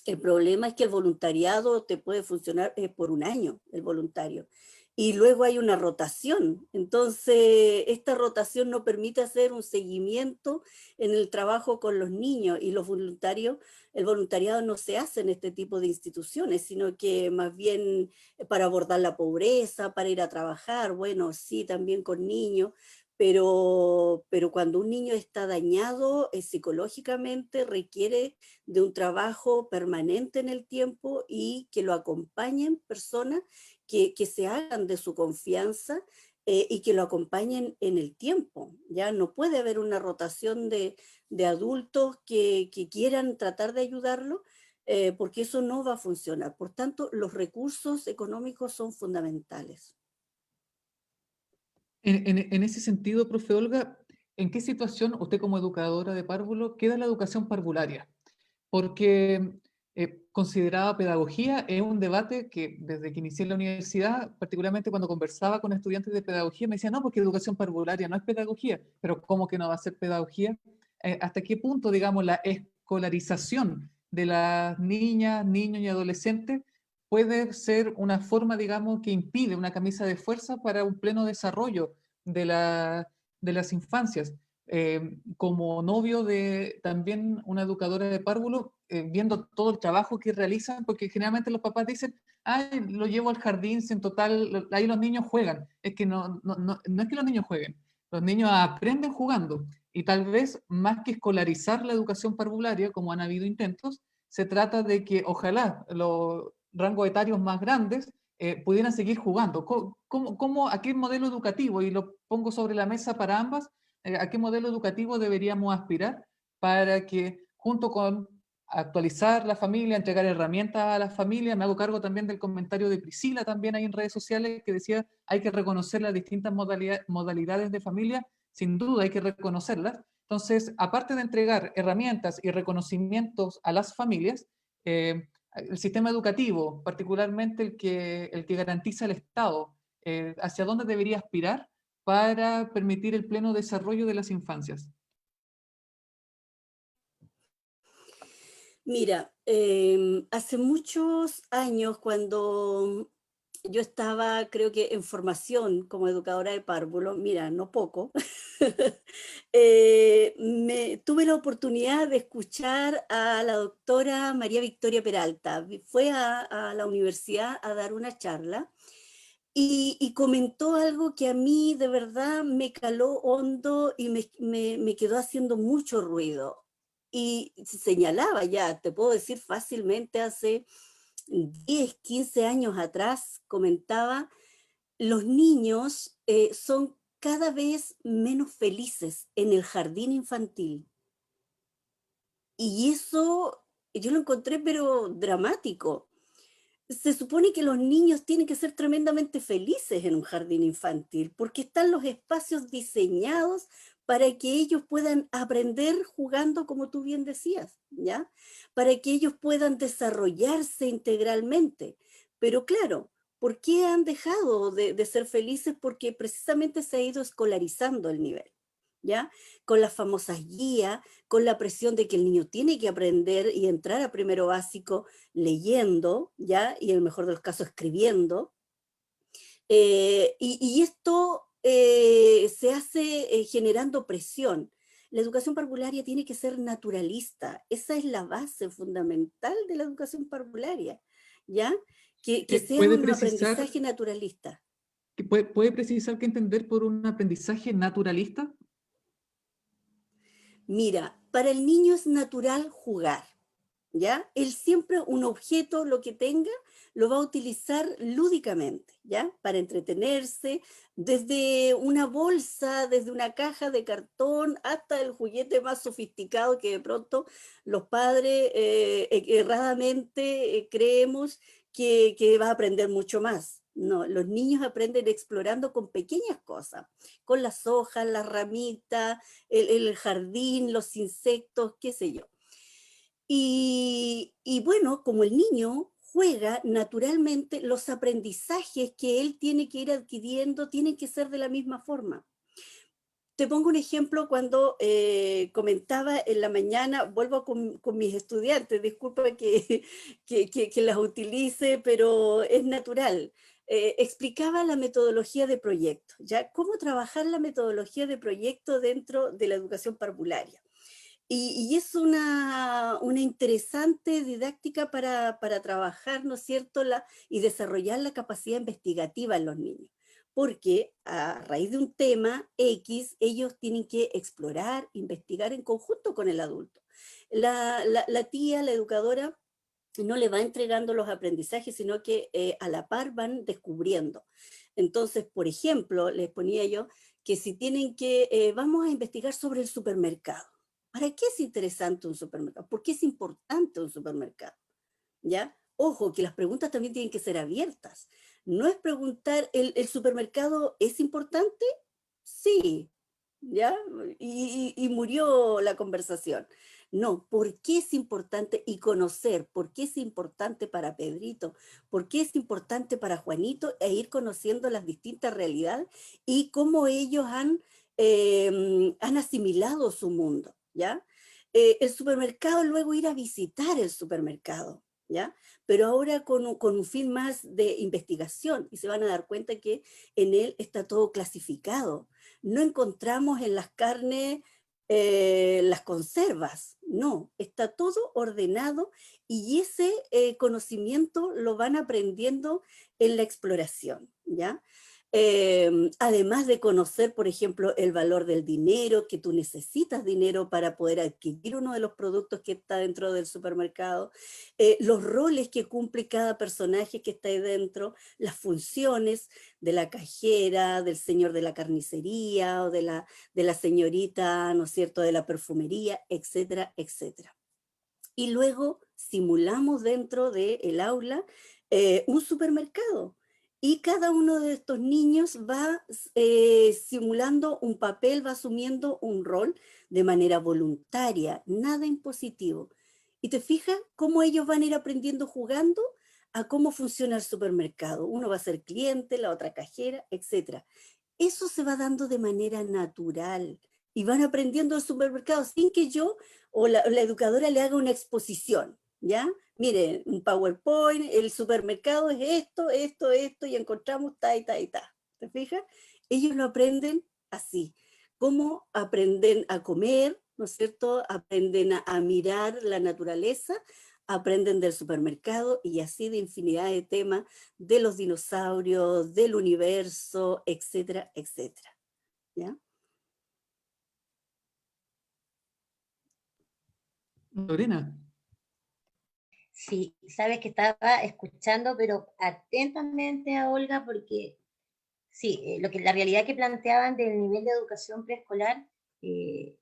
El problema es que el voluntariado te puede funcionar por un año, el voluntario. Y luego hay una rotación. Entonces, esta rotación no permite hacer un seguimiento en el trabajo con los niños y los voluntarios. El voluntariado no se hace en este tipo de instituciones, sino que más bien para abordar la pobreza, para ir a trabajar, bueno, sí, también con niños, pero cuando un niño está dañado psicológicamente requiere de un trabajo permanente en el tiempo y que lo acompañen personas que se hagan de su confianza y que lo acompañen en el tiempo. Ya no puede haber una rotación de adultos que quieran tratar de ayudarlo porque eso no va a funcionar. Por tanto, los recursos económicos son fundamentales. En ese sentido, profe Olga, ¿en qué situación usted como educadora de párvulo queda la educación parvularia? Porque consideraba pedagogía es un debate que desde que inicié en la universidad, particularmente cuando conversaba con estudiantes de pedagogía, me decían, no, porque educación parvularia no es pedagogía, pero ¿cómo que no va a ser pedagogía? ¿Hasta qué punto, digamos, la escolarización de las niñas, niños y adolescentes puede ser una forma, digamos, que impide una camisa de fuerza para un pleno desarrollo de, de las infancias? Como novio de también una educadora de párvulo, viendo todo el trabajo que realizan, porque generalmente los papás dicen, ay, lo llevo al jardín, si en total, ahí los niños juegan. Es que no es que los niños jueguen, los niños aprenden jugando. Y tal vez más que escolarizar la educación parvularia, como han habido intentos, se trata de que ojalá los rangos etarios más grandes pudieran seguir jugando. ¿A qué modelo educativo? Y lo pongo sobre la mesa para ambas. ¿A qué modelo educativo deberíamos aspirar para que junto con actualizar la familia, entregar herramientas a la familia? Me hago cargo también del comentario de Priscila también ahí en redes sociales que decía hay que reconocer las distintas modalidades de familia, sin duda hay que reconocerlas. Entonces, aparte de entregar herramientas y reconocimientos a las familias, el sistema educativo, particularmente el que garantiza el Estado, ¿hacia dónde debería aspirar para permitir el pleno desarrollo de las infancias? Mira, hace muchos años cuando yo estaba, creo que en formación como educadora de párvulo, mira, no poco, tuve la oportunidad de escuchar a la doctora María Victoria Peralta. Fue a la universidad a dar una charla y comentó algo que a mí de verdad me caló hondo y me quedó haciendo mucho ruido. Y señalaba ya, te puedo decir fácilmente, hace 10, 15 años atrás, comentaba, los niños son cada vez menos felices en el jardín infantil. y eso yo lo encontré pero dramático. Se supone que los niños tienen que ser tremendamente felices en un jardín infantil, porque están los espacios diseñados para que ellos puedan aprender jugando, como tú bien decías, ¿ya? Para que ellos puedan desarrollarse integralmente. Pero claro, ¿por qué han dejado de ser felices? Porque precisamente se ha ido escolarizando el nivel, ¿ya? Con las famosas guías, con la presión de que el niño tiene que aprender y entrar a primero básico leyendo, ¿ya? Y en el mejor de los casos escribiendo. Y esto se hace generando presión. La educación parvularia tiene que ser naturalista. Esa es la base fundamental de la educación parvularia, ¿ya? Que sea ¿Puede un precisar, aprendizaje naturalista. puede precisar qué entender por un aprendizaje naturalista? Mira, para el niño es natural jugar. ¿Ya? Él siempre un objeto, lo que tenga, lo va a utilizar lúdicamente, ¿ya? Para entretenerse, desde una bolsa, desde una caja de cartón, hasta el juguete más sofisticado que de pronto los padres erradamente creemos que va a aprender mucho más. No, los niños aprenden explorando con pequeñas cosas, con las hojas, las ramitas, el jardín, los insectos, qué sé yo. Y bueno, como el niño juega naturalmente, los aprendizajes que él tiene que ir adquiriendo tienen que ser de la misma forma. Te pongo un ejemplo cuando comentaba en la mañana, vuelvo con mis estudiantes, disculpa que las utilice, pero es natural. Explicaba la metodología de proyecto, ¿ya? Cómo trabajar la metodología de proyecto dentro de la educación parvularia. Y es una interesante didáctica para trabajar, ¿no es cierto?, y desarrollar la capacidad investigativa en los niños. Porque a raíz de un tema X, ellos tienen que explorar, investigar en conjunto con el adulto. La tía, la educadora, no le va entregando los aprendizajes, sino que a la par van descubriendo. Entonces, por ejemplo, les ponía yo que si tienen vamos a investigar sobre el supermercado. ¿Para qué es interesante un supermercado? ¿Por qué es importante un supermercado? ¿Ya? Ojo, que las preguntas también tienen que ser abiertas. No es preguntar, ¿el supermercado es importante? Sí, ¿ya? Y murió la conversación. No, ¿por qué es importante? Y conocer por qué es importante para Pedrito, por qué es importante para Juanito, e ir conociendo las distintas realidades y cómo ellos han asimilado su mundo, ¿ya? El supermercado, luego ir a visitar el supermercado, ¿ya? Pero ahora con un fin más de investigación, y se van a dar cuenta que en él está todo clasificado. No encontramos en las carnes las conservas, no, está todo ordenado y ese conocimiento lo van aprendiendo en la exploración, ¿ya? Además de conocer, por ejemplo, el valor del dinero, que tú necesitas dinero para poder adquirir uno de los productos que está dentro del supermercado, los roles que cumple cada personaje que está ahí dentro, las funciones de la cajera, del señor de la carnicería o de la señorita, ¿no es cierto?, de la perfumería, etcétera, etcétera. Y luego simulamos dentro del aula un supermercado. Y cada uno de estos niños va simulando un papel, va asumiendo un rol de manera voluntaria, nada impositivo. Y te fijas cómo ellos van a ir aprendiendo jugando a cómo funciona el supermercado. Uno va a ser cliente, la otra cajera, etc. Eso se va dando de manera natural y van aprendiendo el supermercado sin que yo o la educadora le haga una exposición, ¿ya? Mire, un PowerPoint, el supermercado es esto, esto, esto, y encontramos ta y ta y ta. ¿Te fijas? Ellos lo aprenden así. Cómo aprenden a comer, ¿no es cierto? Aprenden a mirar la naturaleza, aprenden del supermercado y así de infinidad de temas de los dinosaurios, del universo, etcétera, etcétera. ¿Ya? Lorena, Sí, sabes que estaba escuchando, pero atentamente a Olga, porque sí, la realidad que planteaban del nivel de educación preescolar, eh,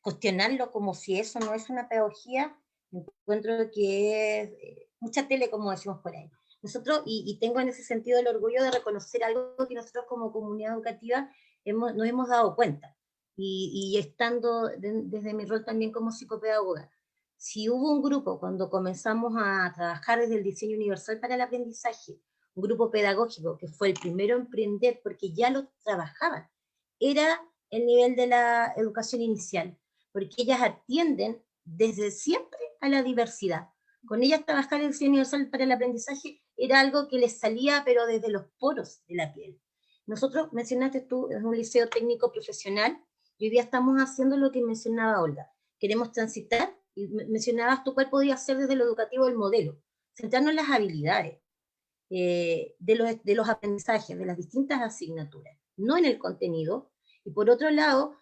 cuestionarlo como si eso no es una pedagogía, encuentro que es mucha tele, como decimos por ahí. Nosotros, y tengo en ese sentido el orgullo de reconocer algo que nosotros como comunidad educativa nos hemos dado cuenta, y estando desde mi rol también como psicopedagoga. Si hubo un grupo cuando comenzamos a trabajar desde el diseño universal para el aprendizaje, un grupo pedagógico que fue el primero a emprender porque ya lo trabajaban, era el nivel de la educación inicial, porque ellas atienden desde siempre a la diversidad. Con ellas trabajar el diseño universal para el aprendizaje era algo que les salía, pero desde los poros de la piel. Nosotros, mencionaste tú, es un liceo técnico profesional, y hoy día estamos haciendo lo que mencionaba Olga. Queremos transitar, y mencionabas tú cuál podría ser desde lo educativo el modelo, centrarnos en las habilidades de los aprendizajes, de las distintas asignaturas, no en el contenido. Y por otro lado,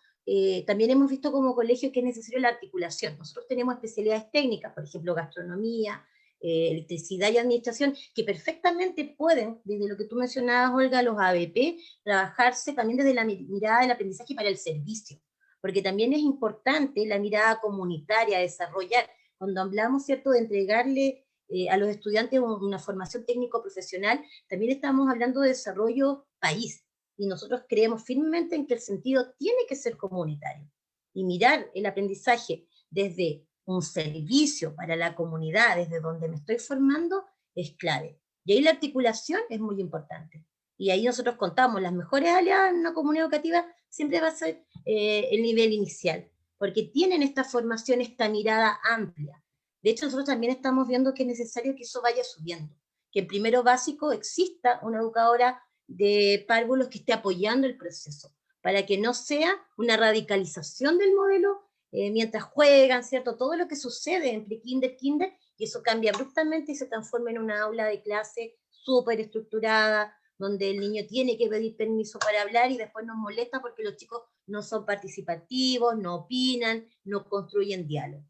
también hemos visto como colegio que es necesario la articulación. Nosotros tenemos especialidades técnicas, por ejemplo, gastronomía, electricidad y administración, que perfectamente pueden, desde lo que tú mencionabas, Olga, los ABP, trabajarse también desde la mirada del aprendizaje para el servicio, porque también es importante la mirada comunitaria, desarrollar, cuando hablamos, ¿cierto?, de entregarle a los estudiantes una formación técnico-profesional, también estamos hablando de desarrollo país, y nosotros creemos firmemente en que el sentido tiene que ser comunitario, y mirar el aprendizaje desde un servicio para la comunidad, desde donde me estoy formando, es clave. Y ahí la articulación es muy importante. Y ahí nosotros contamos, las mejores aliadas en una comunidad educativa siempre va a ser el nivel inicial, porque tienen esta formación, esta mirada amplia. De hecho, nosotros también estamos viendo que es necesario que eso vaya subiendo, que en primero básico exista una educadora de párvulos que esté apoyando el proceso, para que no sea una radicalización del modelo mientras juegan, ¿cierto? Todo lo que sucede en pre-kinder, kinder, y eso cambia abruptamente y se transforma en una aula de clase súper estructurada, donde el niño tiene que pedir permiso para hablar y después nos molesta porque los chicos no son participativos, no opinan, no construyen diálogo.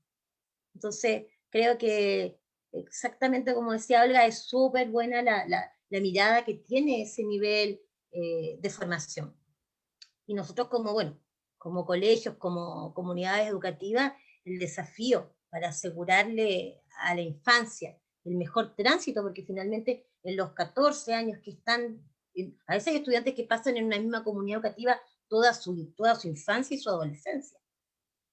Entonces, creo que exactamente como decía Olga, es súper buena la mirada que tiene ese nivel de formación. Y nosotros como, bueno, como colegios, como comunidades educativas, el desafío para asegurarle a la infancia el mejor tránsito, porque finalmente en los 14 años que están, a veces hay estudiantes que pasan en una misma comunidad educativa toda su infancia y su adolescencia.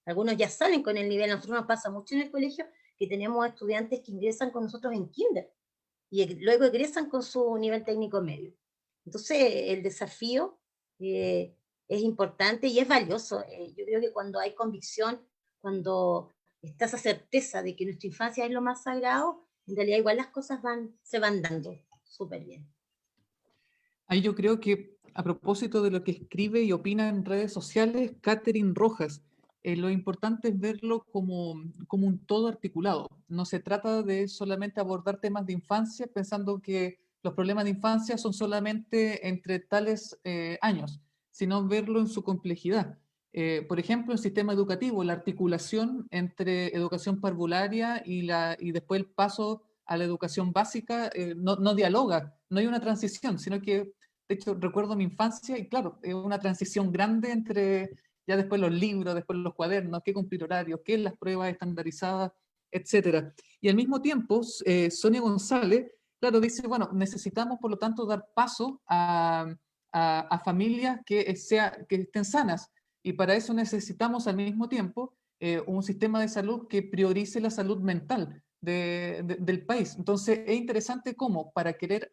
Algunos ya salen con el nivel, a nosotros nos pasa mucho en el colegio que tenemos estudiantes que ingresan con nosotros en kinder y luego egresan con su nivel técnico medio. Entonces el desafío es importante y es valioso. Yo creo que cuando hay convicción, cuando está esa certeza de que nuestra infancia es lo más sagrado, en realidad igual las cosas se van dando súper bien. Ahí yo creo que a propósito de lo que escribe y opina en redes sociales Catherine Rojas, lo importante es verlo como un todo articulado. No se trata de solamente abordar temas de infancia pensando que los problemas de infancia son solamente entre tales años, sino verlo en su complejidad. Por ejemplo, el sistema educativo, la articulación entre educación parvularia y después el paso a la educación básica no dialoga, no hay una transición, sino que, de hecho, recuerdo mi infancia y claro, es una transición grande entre ya después los libros, después los cuadernos, qué cumplir horarios, qué las pruebas estandarizadas, etcétera. Y al mismo tiempo, Sonia González, claro, dice, bueno, necesitamos por lo tanto dar paso a familias que estén sanas, y para eso necesitamos al mismo tiempo un sistema de salud que priorice la salud mental del país. Entonces, es interesante cómo para querer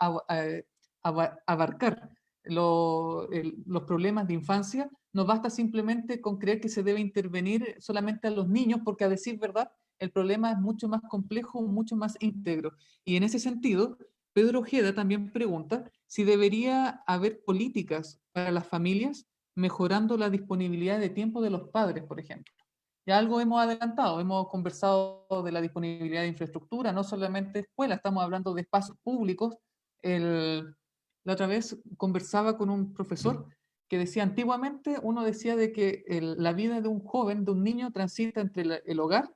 abarcar los problemas de infancia, no basta simplemente con creer que se debe intervenir solamente a los niños, porque a decir verdad, el problema es mucho más complejo, mucho más íntegro. Y en ese sentido, Pedro Ojeda también pregunta si debería haber políticas para las familias mejorando la disponibilidad de tiempo de los padres, por ejemplo. Ya algo hemos adelantado, hemos conversado de la disponibilidad de infraestructura, no solamente escuelas, estamos hablando de espacios públicos. La otra vez conversaba con un profesor que decía, antiguamente uno decía de que la vida de un joven, de un niño, transita entre el hogar,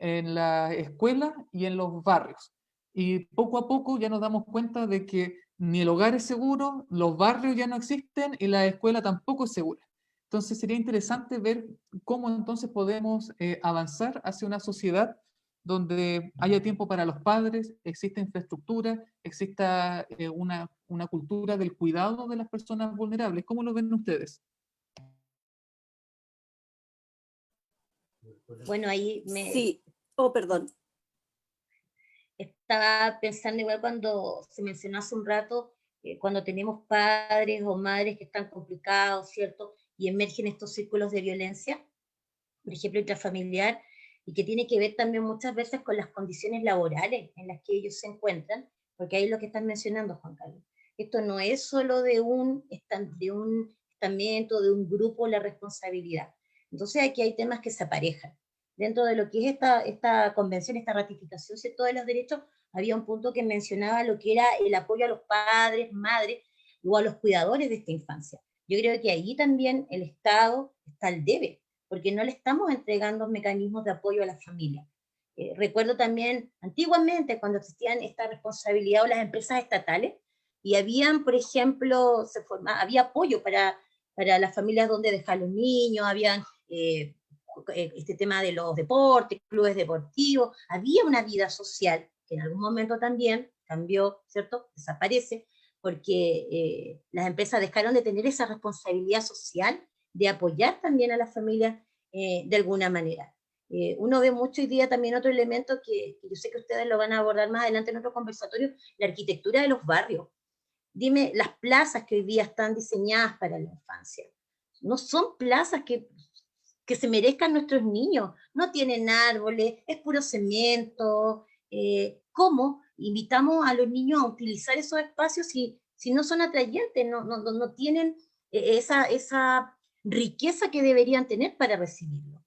en la escuela y en los barrios. Y poco a poco ya nos damos cuenta de que ni el hogar es seguro, los barrios ya no existen y la escuela tampoco es segura. Entonces sería interesante ver cómo entonces podemos avanzar hacia una sociedad donde haya tiempo para los padres, exista infraestructura, exista una cultura del cuidado de las personas vulnerables. ¿Cómo lo ven ustedes? Bueno, ahí Sí, oh, perdón. estaba pensando igual cuando se mencionó hace un rato, cuando tenemos padres o madres que están complicados, ¿cierto? Y emergen estos círculos de violencia, por ejemplo, intrafamiliar, y que tiene que ver también muchas veces con las condiciones laborales en las que ellos se encuentran, porque ahí es lo que están mencionando, Juan Carlos. Esto no es solo de un estamento, de un grupo la responsabilidad. Entonces aquí hay temas que se aparejan. Dentro de lo que es esta convención, esta ratificación, ¿cierto?, de los derechos, había un punto que mencionaba lo que era el apoyo a los padres, madres o a los cuidadores de esta infancia. Yo creo que ahí también el Estado está al debe, porque no le estamos entregando mecanismos de apoyo a la familia. Recuerdo también antiguamente cuando existían esta responsabilidad o las empresas estatales y habían, por ejemplo, había apoyo para las familias donde dejar los niños, habían este tema de los deportes, clubes deportivos, había una vida social que en algún momento también cambió, ¿cierto? Desaparece, porque las empresas dejaron de tener esa responsabilidad social de apoyar también a las familias de alguna manera. Uno ve mucho hoy día también otro elemento que yo sé que ustedes lo van a abordar más adelante en otro conversatorio, la arquitectura de los barrios. Dime, las plazas que hoy día están diseñadas para la infancia, no son plazas que se merezcan nuestros niños, no tienen árboles, es puro cemento. ¿Cómo invitamos a los niños a utilizar esos espacios si no son atrayentes, no tienen esa riqueza que deberían tener para recibirlo?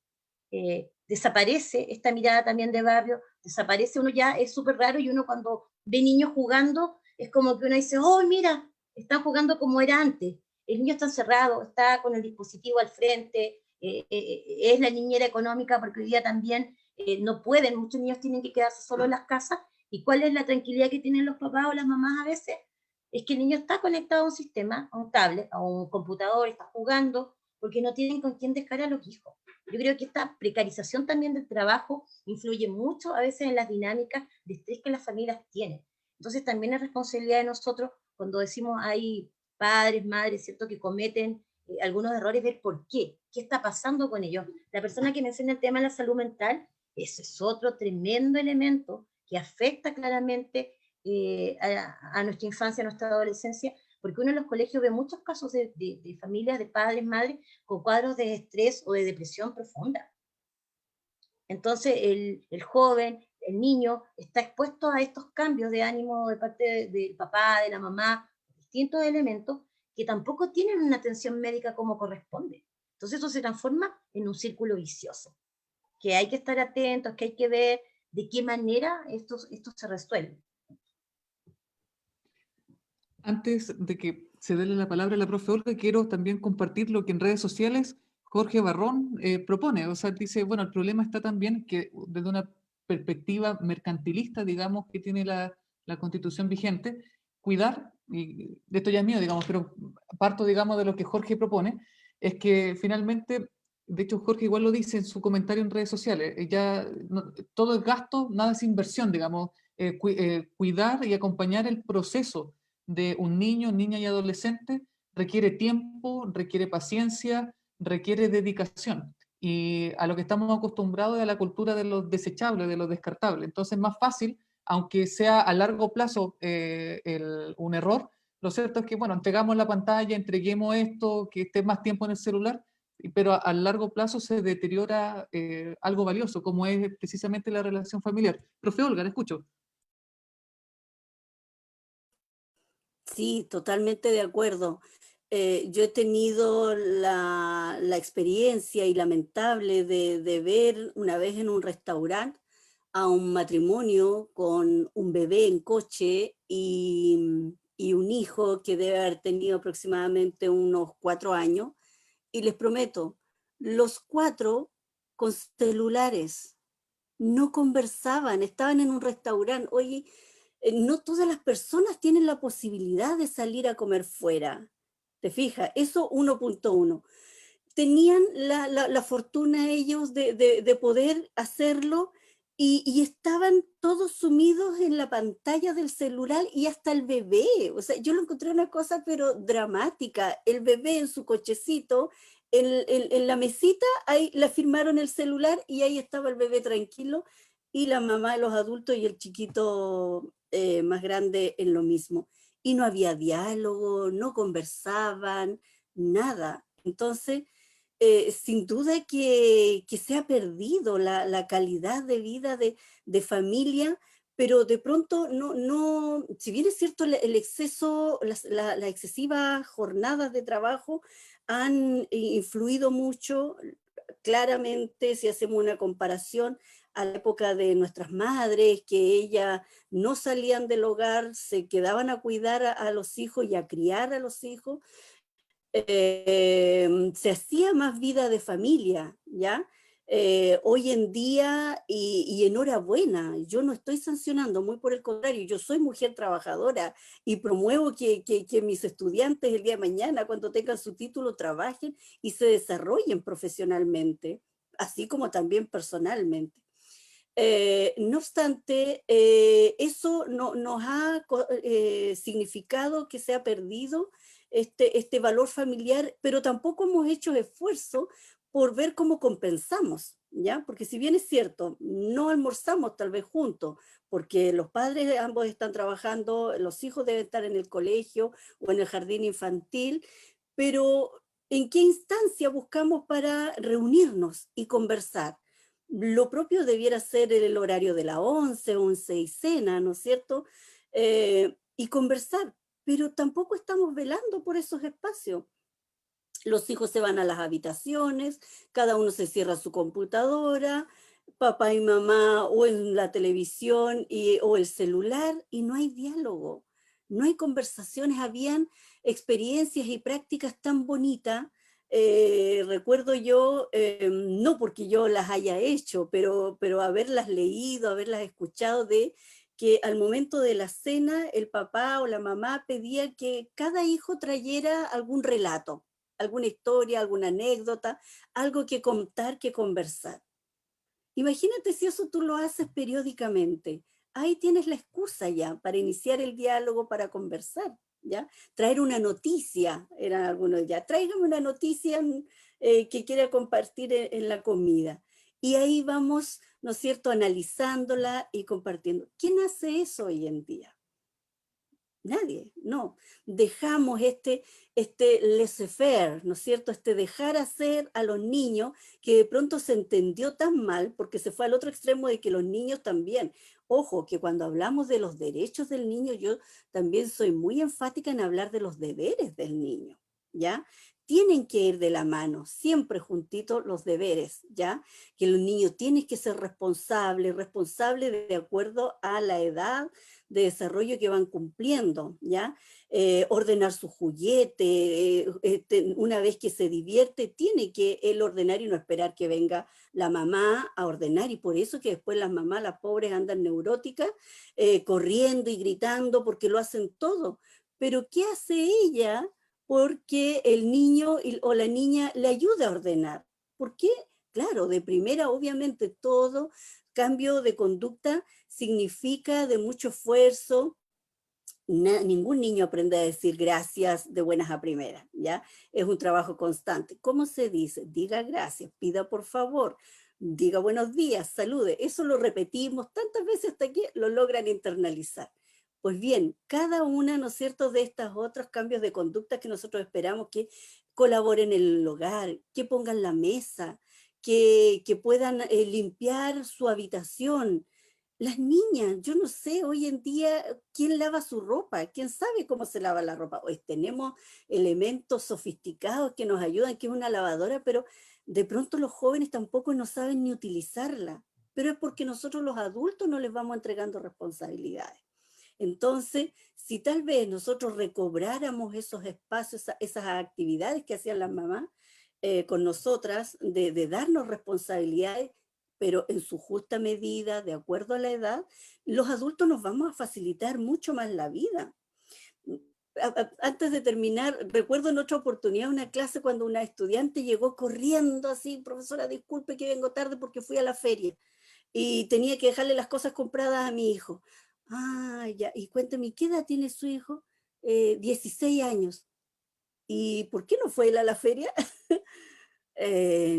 Desaparece esta mirada también de barrio, desaparece, uno ya es súper raro y uno cuando ve niños jugando es como que uno dice, oh, mira, están jugando como era antes, el niño está encerrado, está con el dispositivo al frente, es la niñera económica porque hoy día también no pueden, muchos niños tienen que quedarse solos en las casas, y cuál es la tranquilidad que tienen los papás o las mamás a veces, es que el niño está conectado a un sistema, a un tablet, a un computador, está jugando, porque no tienen con quién dejar a los hijos. Yo creo que esta precarización también del trabajo influye mucho a veces en las dinámicas de estrés que las familias tienen. Entonces también es responsabilidad de nosotros cuando decimos hay padres, madres, ¿cierto?, que cometen algunos errores, ver por qué está pasando con ellos. La persona que menciona el tema de la salud mental, ese es otro tremendo elemento que afecta claramente a nuestra infancia, a nuestra adolescencia, porque uno en los colegios ve muchos casos de familias, de padres, madres, con cuadros de estrés o de depresión profunda. Entonces el joven, el niño, está expuesto a estos cambios de ánimo de parte del papá, de la mamá, distintos elementos que tampoco tienen una atención médica como corresponde. Entonces eso se transforma en un círculo vicioso, que hay que estar atentos, que hay que ver de qué manera esto se resuelve. Antes de que se dé la palabra a la profe Olga, quiero también compartir lo que en redes sociales Jorge Barrón propone. O sea, dice, bueno, el problema está también que desde una perspectiva mercantilista, digamos, que tiene la Constitución vigente, cuidar, y esto ya es mío, digamos, pero parto, digamos, de lo que Jorge propone, es que finalmente, de hecho Jorge igual lo dice en su comentario en redes sociales, ya todo es gasto, nada es inversión, digamos, cuidar y acompañar el proceso de un niño, niña y adolescente requiere tiempo, requiere paciencia, requiere dedicación. Y a lo que estamos acostumbrados es a la cultura de los desechables, de los descartables. Entonces es más fácil, aunque sea a largo plazo un error, lo cierto es que, bueno, entregamos la pantalla, entreguemos esto, que esté más tiempo en el celular, pero a largo plazo se deteriora algo valioso, como es precisamente la relación familiar. Profe Olga, le escucho. Sí, totalmente de acuerdo. Yo he tenido la experiencia y lamentable de ver una vez en un restaurante a un matrimonio con un bebé en coche y un hijo que debe haber tenido aproximadamente unos 4 años, y les prometo, los 4 con celulares, no conversaban, estaban en un restaurante. Oye, no todas las personas tienen la posibilidad de salir a comer fuera. ¿Te fijas? Eso 1.1. tenían la fortuna ellos de poder hacerlo y estaban todos sumidos en la pantalla del celular y hasta el bebé. O sea, yo lo encontré una cosa pero dramática. El bebé en su cochecito, en la mesita, ahí le firmaron el celular y ahí estaba el bebé tranquilo y la mamá, los adultos y el chiquito más grande en lo mismo. Y no había diálogo, no conversaban, nada. Entonces, sin duda que se ha perdido la calidad de vida de familia, pero de pronto no, si bien es cierto el exceso, las excesivas jornadas de trabajo han influido mucho, claramente si hacemos una comparación a la época de nuestras madres, que ellas no salían del hogar, se quedaban a cuidar a los hijos y a criar a los hijos, se hacía más vida de familia, ¿ya? Hoy en día, y enhorabuena, yo no estoy sancionando, muy por el contrario, yo soy mujer trabajadora y promuevo que mis estudiantes el día de mañana, cuando tengan su título, trabajen y se desarrollen profesionalmente, así como también personalmente. No obstante, eso nos ha significado que se ha perdido este valor familiar, pero tampoco hemos hecho esfuerzo por ver cómo compensamos, ¿ya? Porque si bien es cierto, no almorzamos tal vez juntos, porque los padres ambos están trabajando, los hijos deben estar en el colegio o en el jardín infantil, pero ¿en qué instancia buscamos para reunirnos y conversar? Lo propio debiera ser el horario de la 11 y cena, ¿no es cierto? Y conversar, pero tampoco estamos velando por esos espacios. Los hijos se van a las habitaciones, cada uno se cierra su computadora, papá y mamá o en la televisión o el celular, y no hay diálogo, no hay conversaciones. Habían experiencias y prácticas tan bonitas. Recuerdo yo, no porque yo las haya hecho, pero haberlas leído, haberlas escuchado, de que al momento de la cena el papá o la mamá pedía que cada hijo trayera algún relato, alguna historia, alguna anécdota, algo que contar, que conversar. Imagínate si eso tú lo haces periódicamente. Ahí tienes la excusa ya para iniciar el diálogo, para conversar, ¿ya? Traer una noticia, eran algunos ya, tráigame una noticia que quiera compartir en la comida. Y ahí vamos, ¿no es cierto?, analizándola y compartiendo. ¿Quién hace eso hoy en día? Nadie, no. Dejamos este laissez-faire, ¿no es cierto? Este dejar hacer a los niños, que de pronto se entendió tan mal, porque se fue al otro extremo de que los niños también. Ojo, que cuando hablamos de los derechos del niño, yo también soy muy enfática en hablar de los deberes del niño, ¿ya? Tienen que ir de la mano, siempre juntitos los deberes, ¿ya? Que los niños tienen que ser responsables de acuerdo a la edad de desarrollo que van cumpliendo, ¿ya? Ordenar su juguete, una vez que se divierte, tiene que él ordenar y no esperar que venga la mamá a ordenar, y por eso que después las mamás, las pobres, andan neuróticas, corriendo y gritando porque lo hacen todo. Pero ¿qué hace ella porque el niño o la niña le ayuda a ordenar? ¿Por qué? Claro, de primera, obviamente, todo cambio de conducta significa de mucho esfuerzo. Ningún niño aprende a decir gracias de buenas a primeras, ¿ya? Es un trabajo constante. ¿Cómo se dice? Diga gracias, pida por favor, diga buenos días, salude. Eso lo repetimos tantas veces hasta que lo logran internalizar. Pues bien, cada una, ¿no es cierto?, de estos otros cambios de conducta que nosotros esperamos que colaboren en el hogar, que pongan la mesa, que puedan limpiar su habitación. Las niñas, yo no sé, hoy en día, ¿quién lava su ropa? ¿Quién sabe cómo se lava la ropa? Hoy tenemos elementos sofisticados que nos ayudan, que es una lavadora, pero de pronto los jóvenes tampoco no saben ni utilizarla. Pero es porque nosotros los adultos no les vamos entregando responsabilidades. Entonces, si tal vez nosotros recobráramos esos espacios, esas actividades que hacían las mamás con nosotras, de darnos responsabilidades, pero en su justa medida, de acuerdo a la edad, los adultos nos vamos a facilitar mucho más la vida. Antes de terminar, recuerdo en otra oportunidad una clase cuando una estudiante llegó corriendo así, profesora, disculpe que vengo tarde porque fui a la feria y tenía que dejarle las cosas compradas a mi hijo. Ah, ya, y cuénteme, ¿qué edad tiene su hijo? 16 años. ¿Y por qué no fue él a la feria?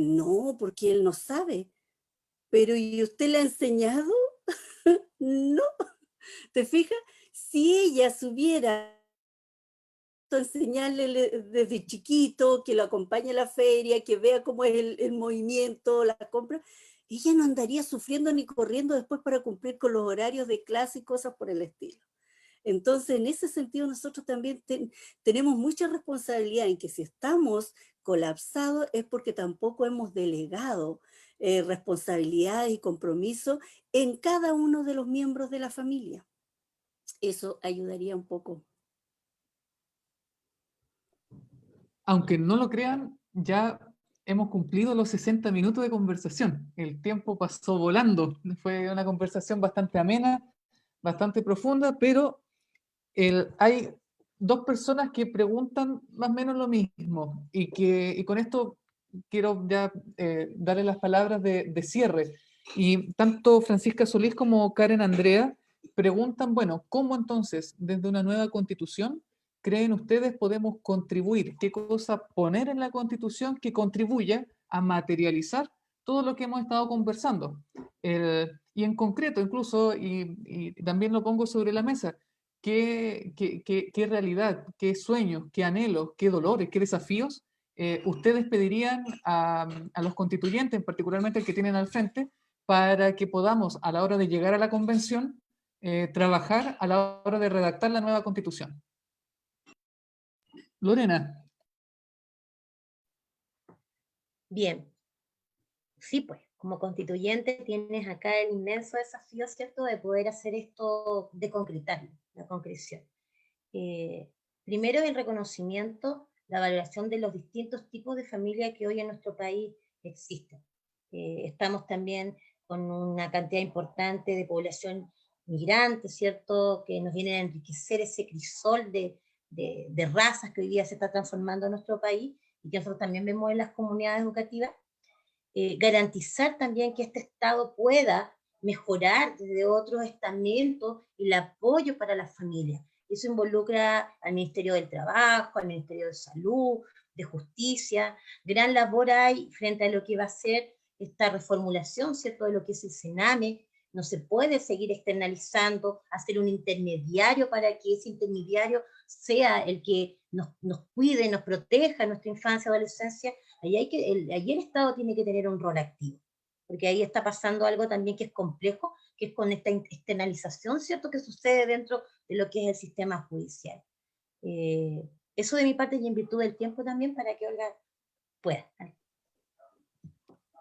No, porque él no sabe. Pero ¿y usted le ha enseñado? No, ¿te fijas? Si ella supiera enseñarle desde chiquito, que lo acompañe a la feria, que vea cómo es el movimiento, la compra, ella no andaría sufriendo ni corriendo después para cumplir con los horarios de clase y cosas por el estilo. Entonces, en ese sentido, nosotros también tenemos mucha responsabilidad en que si estamos colapsados es porque tampoco hemos delegado responsabilidades y compromisos en cada uno de los miembros de la familia. Eso ayudaría un poco. Aunque no lo crean, ya hemos cumplido los 60 minutos de conversación. El tiempo pasó volando. Fue una conversación bastante amena, bastante profunda, pero hay dos personas que preguntan más o menos lo mismo y con esto quiero ya darle las palabras de cierre. Y tanto Francisca Solís como Karen Andrea preguntan, bueno, ¿cómo entonces desde una nueva constitución creen ustedes podemos contribuir? ¿Qué cosa poner en la constitución que contribuya a materializar todo lo que hemos estado conversando? Y en concreto, incluso, y también lo pongo sobre la mesa, qué realidad, qué sueños, qué anhelos, qué dolores, qué desafíos ustedes pedirían a los constituyentes, particularmente el que tienen al frente, para que podamos, a la hora de llegar a la convención, trabajar a la hora de redactar la nueva constitución. Lorena. Bien, sí, pues, como constituyente tienes acá el inmenso desafío, ¿cierto?, de poder hacer esto, de concretarlo, la concreción. Primero, el reconocimiento, la valoración de los distintos tipos de familia que hoy en nuestro país existen. Estamos también con una cantidad importante de población migrante, ¿cierto?, que nos viene a enriquecer ese crisol de razas que hoy día se está transformando en nuestro país y que nosotros también vemos en las comunidades educativas. Garantizar también que este Estado pueda mejorar desde otros estamentos el apoyo para las familias. Eso involucra al Ministerio del Trabajo, al Ministerio de Salud, de Justicia. Gran labor hay frente a lo que va a ser esta reformulación, ¿cierto?, de lo que es el Sename. No se puede seguir externalizando, hacer un intermediario para que ese intermediario sea el que nos cuide, nos proteja nuestra infancia, adolescencia. Ahí el Estado tiene que tener un rol activo, porque ahí está pasando algo también que es complejo, que es con esta externalización, ¿cierto?, que sucede dentro de lo que es el sistema judicial. Eso de mi parte y en virtud del tiempo también, para que Olga pueda.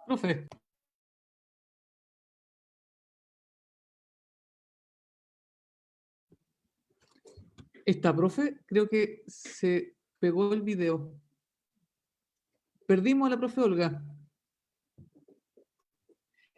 Profe. Esta profe, creo que se pegó el video. Perdimos a la profe Olga.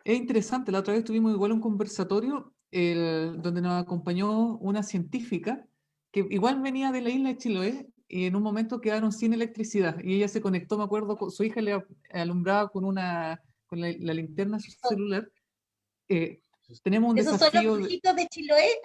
Es interesante, la otra vez tuvimos igual un conversatorio donde nos acompañó una científica que igual venía de la isla de Chiloé y en un momento quedaron sin electricidad y ella se conectó, me acuerdo, su hija le alumbraba con la linterna de su celular. Tenemos un ¿Esos son los desafío. brujitos de Chiloé?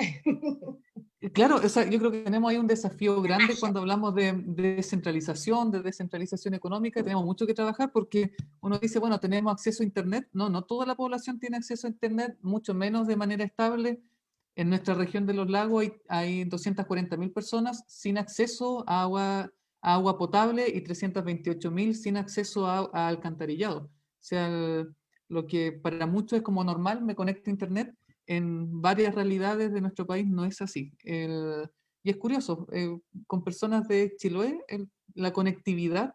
Claro, o sea, yo creo que tenemos ahí un desafío grande cuando hablamos de descentralización económica. Tenemos mucho que trabajar porque uno dice, bueno, tenemos acceso a Internet. No, no toda la población tiene acceso a Internet, mucho menos de manera estable. En nuestra región de los lagos hay 240.000 personas sin acceso a agua potable y 328.000 sin acceso a alcantarillado. O sea, lo que para muchos es como normal, me conecto a Internet, en varias realidades de nuestro país no es así. Y es curioso, con personas de Chiloé, la conectividad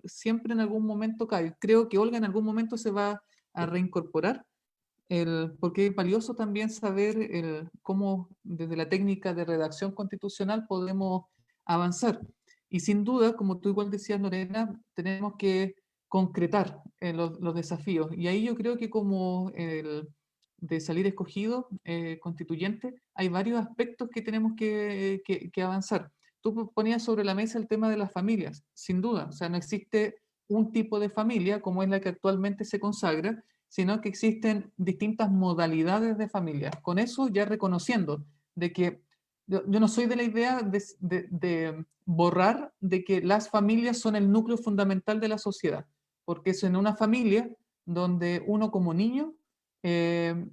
siempre en algún momento cae. Creo que Olga en algún momento se va a reincorporar, porque es valioso también saber cómo desde la técnica de redacción constitucional podemos avanzar. Y sin duda, como tú igual decías, Lorena, tenemos que concretar los desafíos. Y ahí yo creo que como de salir escogido constituyente, hay varios aspectos que tenemos que avanzar. tú ponías sobre la mesa el tema de las familias, sin duda. O sea, no existe un tipo de familia como es la que actualmente se consagra, sino que existen distintas modalidades de familia. Con eso ya reconociendo de que yo no soy de la idea de borrar de que las familias son el núcleo fundamental de la sociedad, porque es en una familia donde uno como niño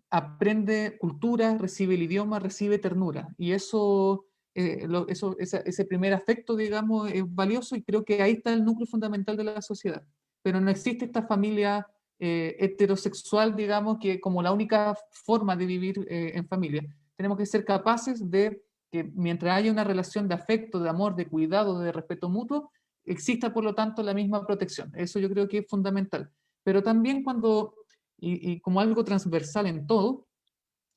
aprende cultura, recibe el idioma, recibe ternura, y eso, ese primer afecto, digamos, es valioso, y creo que ahí está el núcleo fundamental de la sociedad. Pero no existe esta familia heterosexual, digamos, que como la única forma de vivir en familia. Tenemos que ser capaces de que mientras haya una relación de afecto, de amor, de cuidado, de respeto mutuo, exista por lo tanto la misma protección. Eso yo creo que es fundamental. Pero también cuando, y como algo transversal en todo,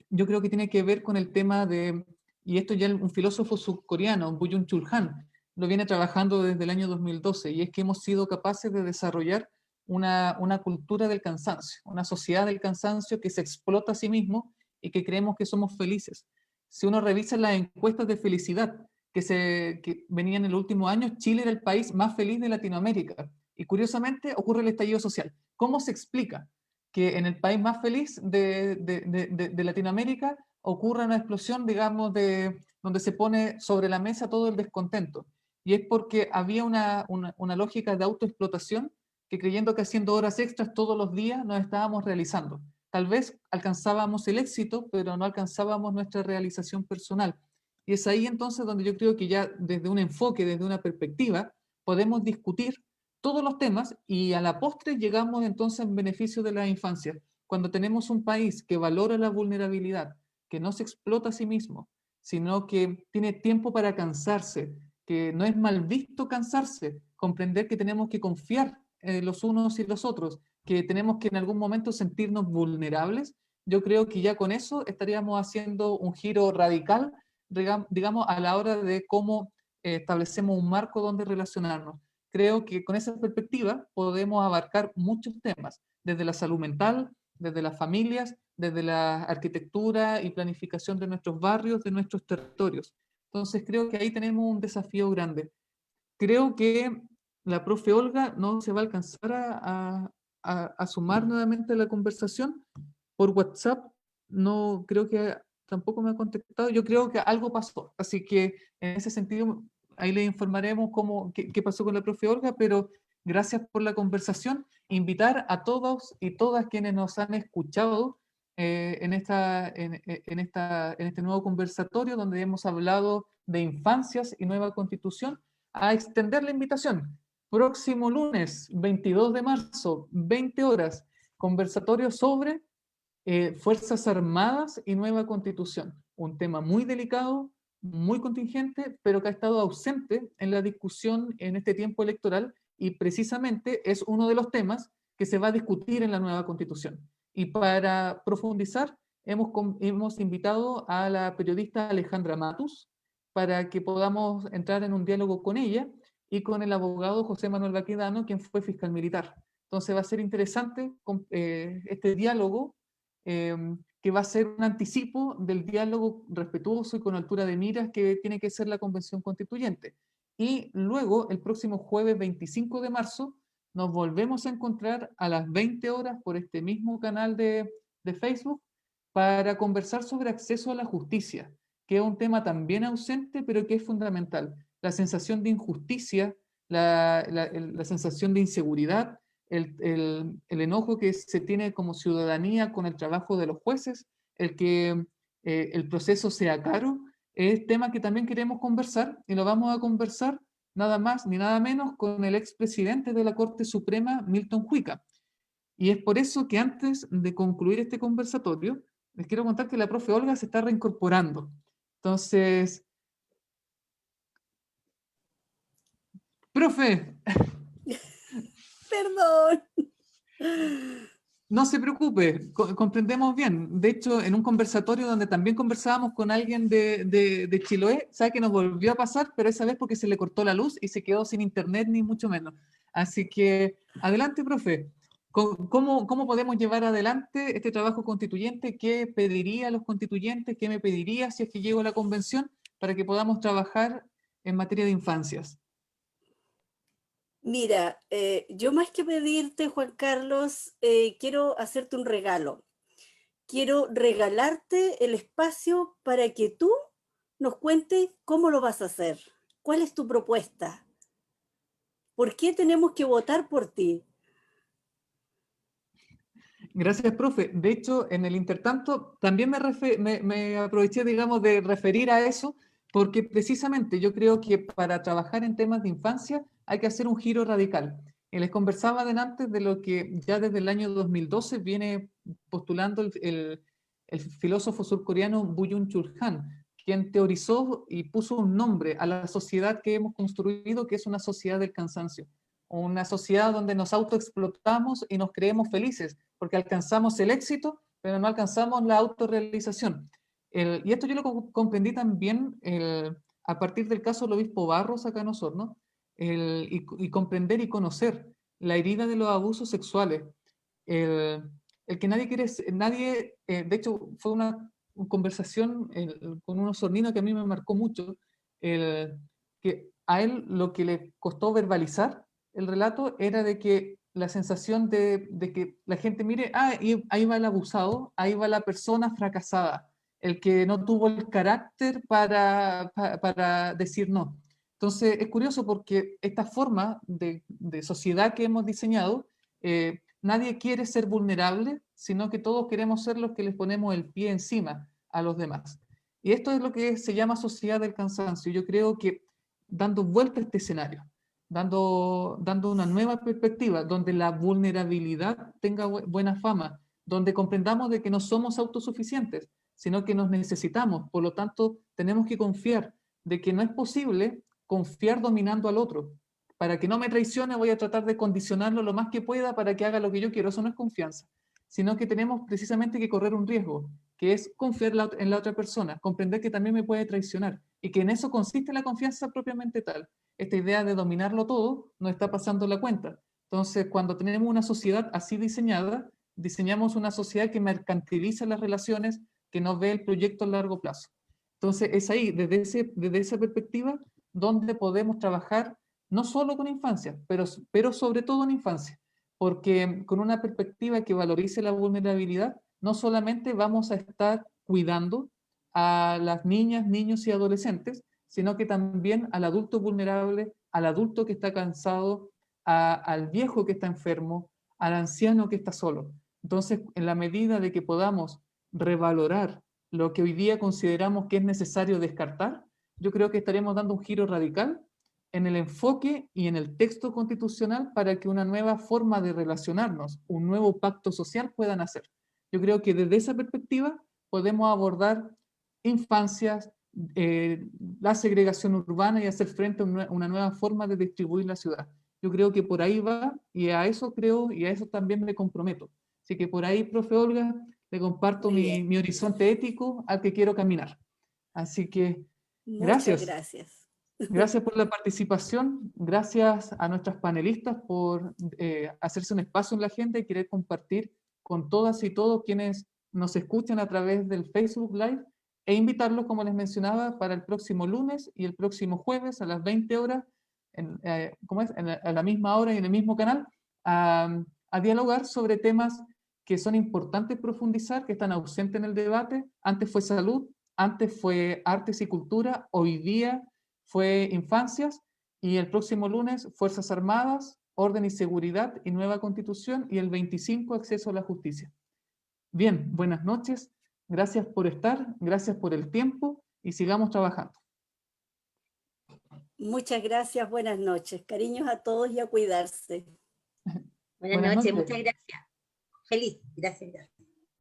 yo creo que tiene que ver con el tema de, y esto ya un filósofo surcoreano, Byung-Chul Han, lo viene trabajando desde el año 2012, y es que hemos sido capaces de desarrollar una cultura del cansancio, una sociedad del cansancio que se explota a sí mismo y que creemos que somos felices. Si uno revisa las encuestas de felicidad que venían en los últimos años, Chile era el país más feliz de Latinoamérica. Y curiosamente ocurre el estallido social. ¿Cómo se explica que en el país más feliz de Latinoamérica ocurra una explosión, digamos, donde se pone sobre la mesa todo el descontento? Y es porque había una lógica de autoexplotación que, creyendo que haciendo horas extras todos los días nos estábamos realizando. Tal vez alcanzábamos el éxito, pero no alcanzábamos nuestra realización personal. Y es ahí entonces donde yo creo que ya desde un enfoque, desde una perspectiva, podemos discutir todos los temas, y a la postre llegamos entonces en beneficio de la infancia. Cuando tenemos un país que valora la vulnerabilidad, que no se explota a sí mismo, sino que tiene tiempo para cansarse, que no es mal visto cansarse, comprender que tenemos que confiar los unos y los otros, que tenemos que en algún momento sentirnos vulnerables, yo creo que ya con eso estaríamos haciendo un giro radical, digamos, a la hora de cómo establecemos un marco donde relacionarnos. Creo que con esa perspectiva podemos abarcar muchos temas, desde la salud mental, desde las familias, desde la arquitectura y planificación de nuestros barrios, de nuestros territorios. Entonces creo que ahí tenemos un desafío grande. Creo que la profe Olga no se va a alcanzar a sumar nuevamente a la conversación por WhatsApp. No creo que tampoco me ha contactado. Yo creo que algo pasó. Así que en ese sentido, ahí le informaremos qué pasó con la profe Olga, pero gracias por la conversación. Invitar a todos y todas quienes nos han escuchado en este nuevo conversatorio donde hemos hablado de infancias y nueva constitución, a extender la invitación. Próximo lunes, 22 de marzo, 20 horas, conversatorio sobre Fuerzas Armadas y nueva constitución. Un tema muy delicado, muy contingente, pero que ha estado ausente en la discusión en este tiempo electoral, y precisamente es uno de los temas que se va a discutir en la nueva constitución. Y para profundizar, hemos invitado a la periodista Alejandra Matus para que podamos entrar en un diálogo con ella y con el abogado José Manuel Baquedano, quien fue fiscal militar. Entonces va a ser interesante este diálogo, que va a ser un anticipo del diálogo respetuoso y con altura de miras que tiene que ser la Convención Constituyente. Y luego, el próximo jueves 25 de marzo, nos volvemos a encontrar a las 20 horas por este mismo canal de Facebook para conversar sobre acceso a la justicia, que es un tema también ausente, pero que es fundamental. La sensación de injusticia, la sensación de inseguridad, el enojo que se tiene como ciudadanía con el trabajo de los jueces, el que el proceso sea caro, es tema que también queremos conversar, y lo vamos a conversar nada más ni nada menos con el expresidente de la Corte Suprema, Milton Huica. Y es por eso que antes de concluir este conversatorio, les quiero contar que la profe Olga se está reincorporando. Entonces, profe, Perdón. no se preocupe, comprendemos bien. De hecho, en un conversatorio donde también conversábamos con alguien de Chiloé, sabe que nos volvió a pasar, pero esa vez porque se le cortó la luz y se quedó sin internet, ni mucho menos. Así que, adelante, profe. ¿Cómo podemos llevar adelante este trabajo constituyente? ¿Qué pediría a los constituyentes? ¿Qué me pediría si es que llego a la convención para que podamos trabajar en materia de infancias? Mira, yo más que pedirte, Juan Carlos, quiero hacerte un regalo. Quiero regalarte el espacio para que tú nos cuentes cómo lo vas a hacer. ¿Cuál es tu propuesta? ¿Por qué tenemos que votar por ti? Gracias, profe. De hecho, en el intertanto, también me aproveché, digamos, de referir a eso, porque precisamente yo creo que para trabajar en temas de infancia hay que hacer un giro radical. Y les conversaba adelante de lo que ya desde el año 2012 viene postulando el filósofo surcoreano Byung-Chul Han, quien teorizó y puso un nombre a la sociedad que hemos construido, que es una sociedad del cansancio, una sociedad donde nos autoexplotamos y nos creemos felices, porque alcanzamos el éxito, pero no alcanzamos la autorrealización. Y esto yo lo comprendí también a partir del caso del obispo Barros acá en Osorno, y comprender y conocer la herida de los abusos sexuales. El, el que nadie quiere, nadie, de hecho fue una conversación con un osornino que a mí me marcó mucho, que a él lo que le costó verbalizar el relato era de que la sensación de que la gente mire, y ahí va el abusado, ahí va la persona fracasada, el que no tuvo el carácter para decir no. Entonces es curioso porque esta forma de sociedad que hemos diseñado, nadie quiere ser vulnerable, sino que todos queremos ser los que les ponemos el pie encima a los demás. Y esto es lo que se llama sociedad del cansancio. Yo creo que dando vuelta a este escenario, dando una nueva perspectiva, donde la vulnerabilidad tenga buena fama, donde comprendamos de que no somos autosuficientes, sino que nos necesitamos. Por lo tanto, tenemos que confiar de que no es posible confiar dominando al otro. Para que no me traicione, voy a tratar de condicionarlo lo más que pueda para que haga lo que yo quiero. Eso no es confianza, sino que tenemos precisamente que correr un riesgo, que es confiar en la otra persona, comprender que también me puede traicionar y que en eso consiste la confianza propiamente tal. Esta idea de dominarlo todo no está pasando la cuenta. Entonces, cuando tenemos una sociedad así diseñada, diseñamos una sociedad que mercantiliza las relaciones, que no ve el proyecto a largo plazo. Entonces, es ahí, desde esa perspectiva, donde podemos trabajar no solo con infancia, pero sobre todo en infancia, porque con una perspectiva que valorice la vulnerabilidad, no solamente vamos a estar cuidando a las niñas, niños y adolescentes, sino que también al adulto vulnerable, al adulto que está cansado, al viejo que está enfermo, al anciano que está solo. Entonces, en la medida de que podamos revalorar lo que hoy día consideramos que es necesario descartar, yo creo que estaremos dando un giro radical en el enfoque y en el texto constitucional para que una nueva forma de relacionarnos, un nuevo pacto social pueda nacer. Yo creo que desde esa perspectiva podemos abordar infancias, la segregación urbana y hacer frente a una nueva forma de distribuir la ciudad. Yo creo que por ahí va y a eso creo y a eso también me comprometo. Así que por ahí, profe Olga, le comparto Muy bien. mi horizonte ético al que quiero caminar. Así que Muchas gracias. gracias. Gracias por la participación, gracias a nuestras panelistas por hacerse un espacio en la agenda y querer compartir con todas y todos quienes nos escuchan a través del Facebook Live e invitarlos, como les mencionaba, para el próximo lunes y el próximo jueves a las 20 horas, a la misma hora y en el mismo canal, a dialogar sobre temas que son importantes profundizar, que están ausentes en el debate. Antes fue salud, antes fue artes y cultura, hoy día fue infancias y el próximo lunes Fuerzas Armadas, orden y seguridad y nueva constitución y el 25 acceso a la justicia. Bien, buenas noches, gracias por estar, gracias por el tiempo y sigamos trabajando. Muchas gracias, buenas noches. Cariños a todos y a cuidarse. Buenas noches, muchas gracias. Feliz, gracias.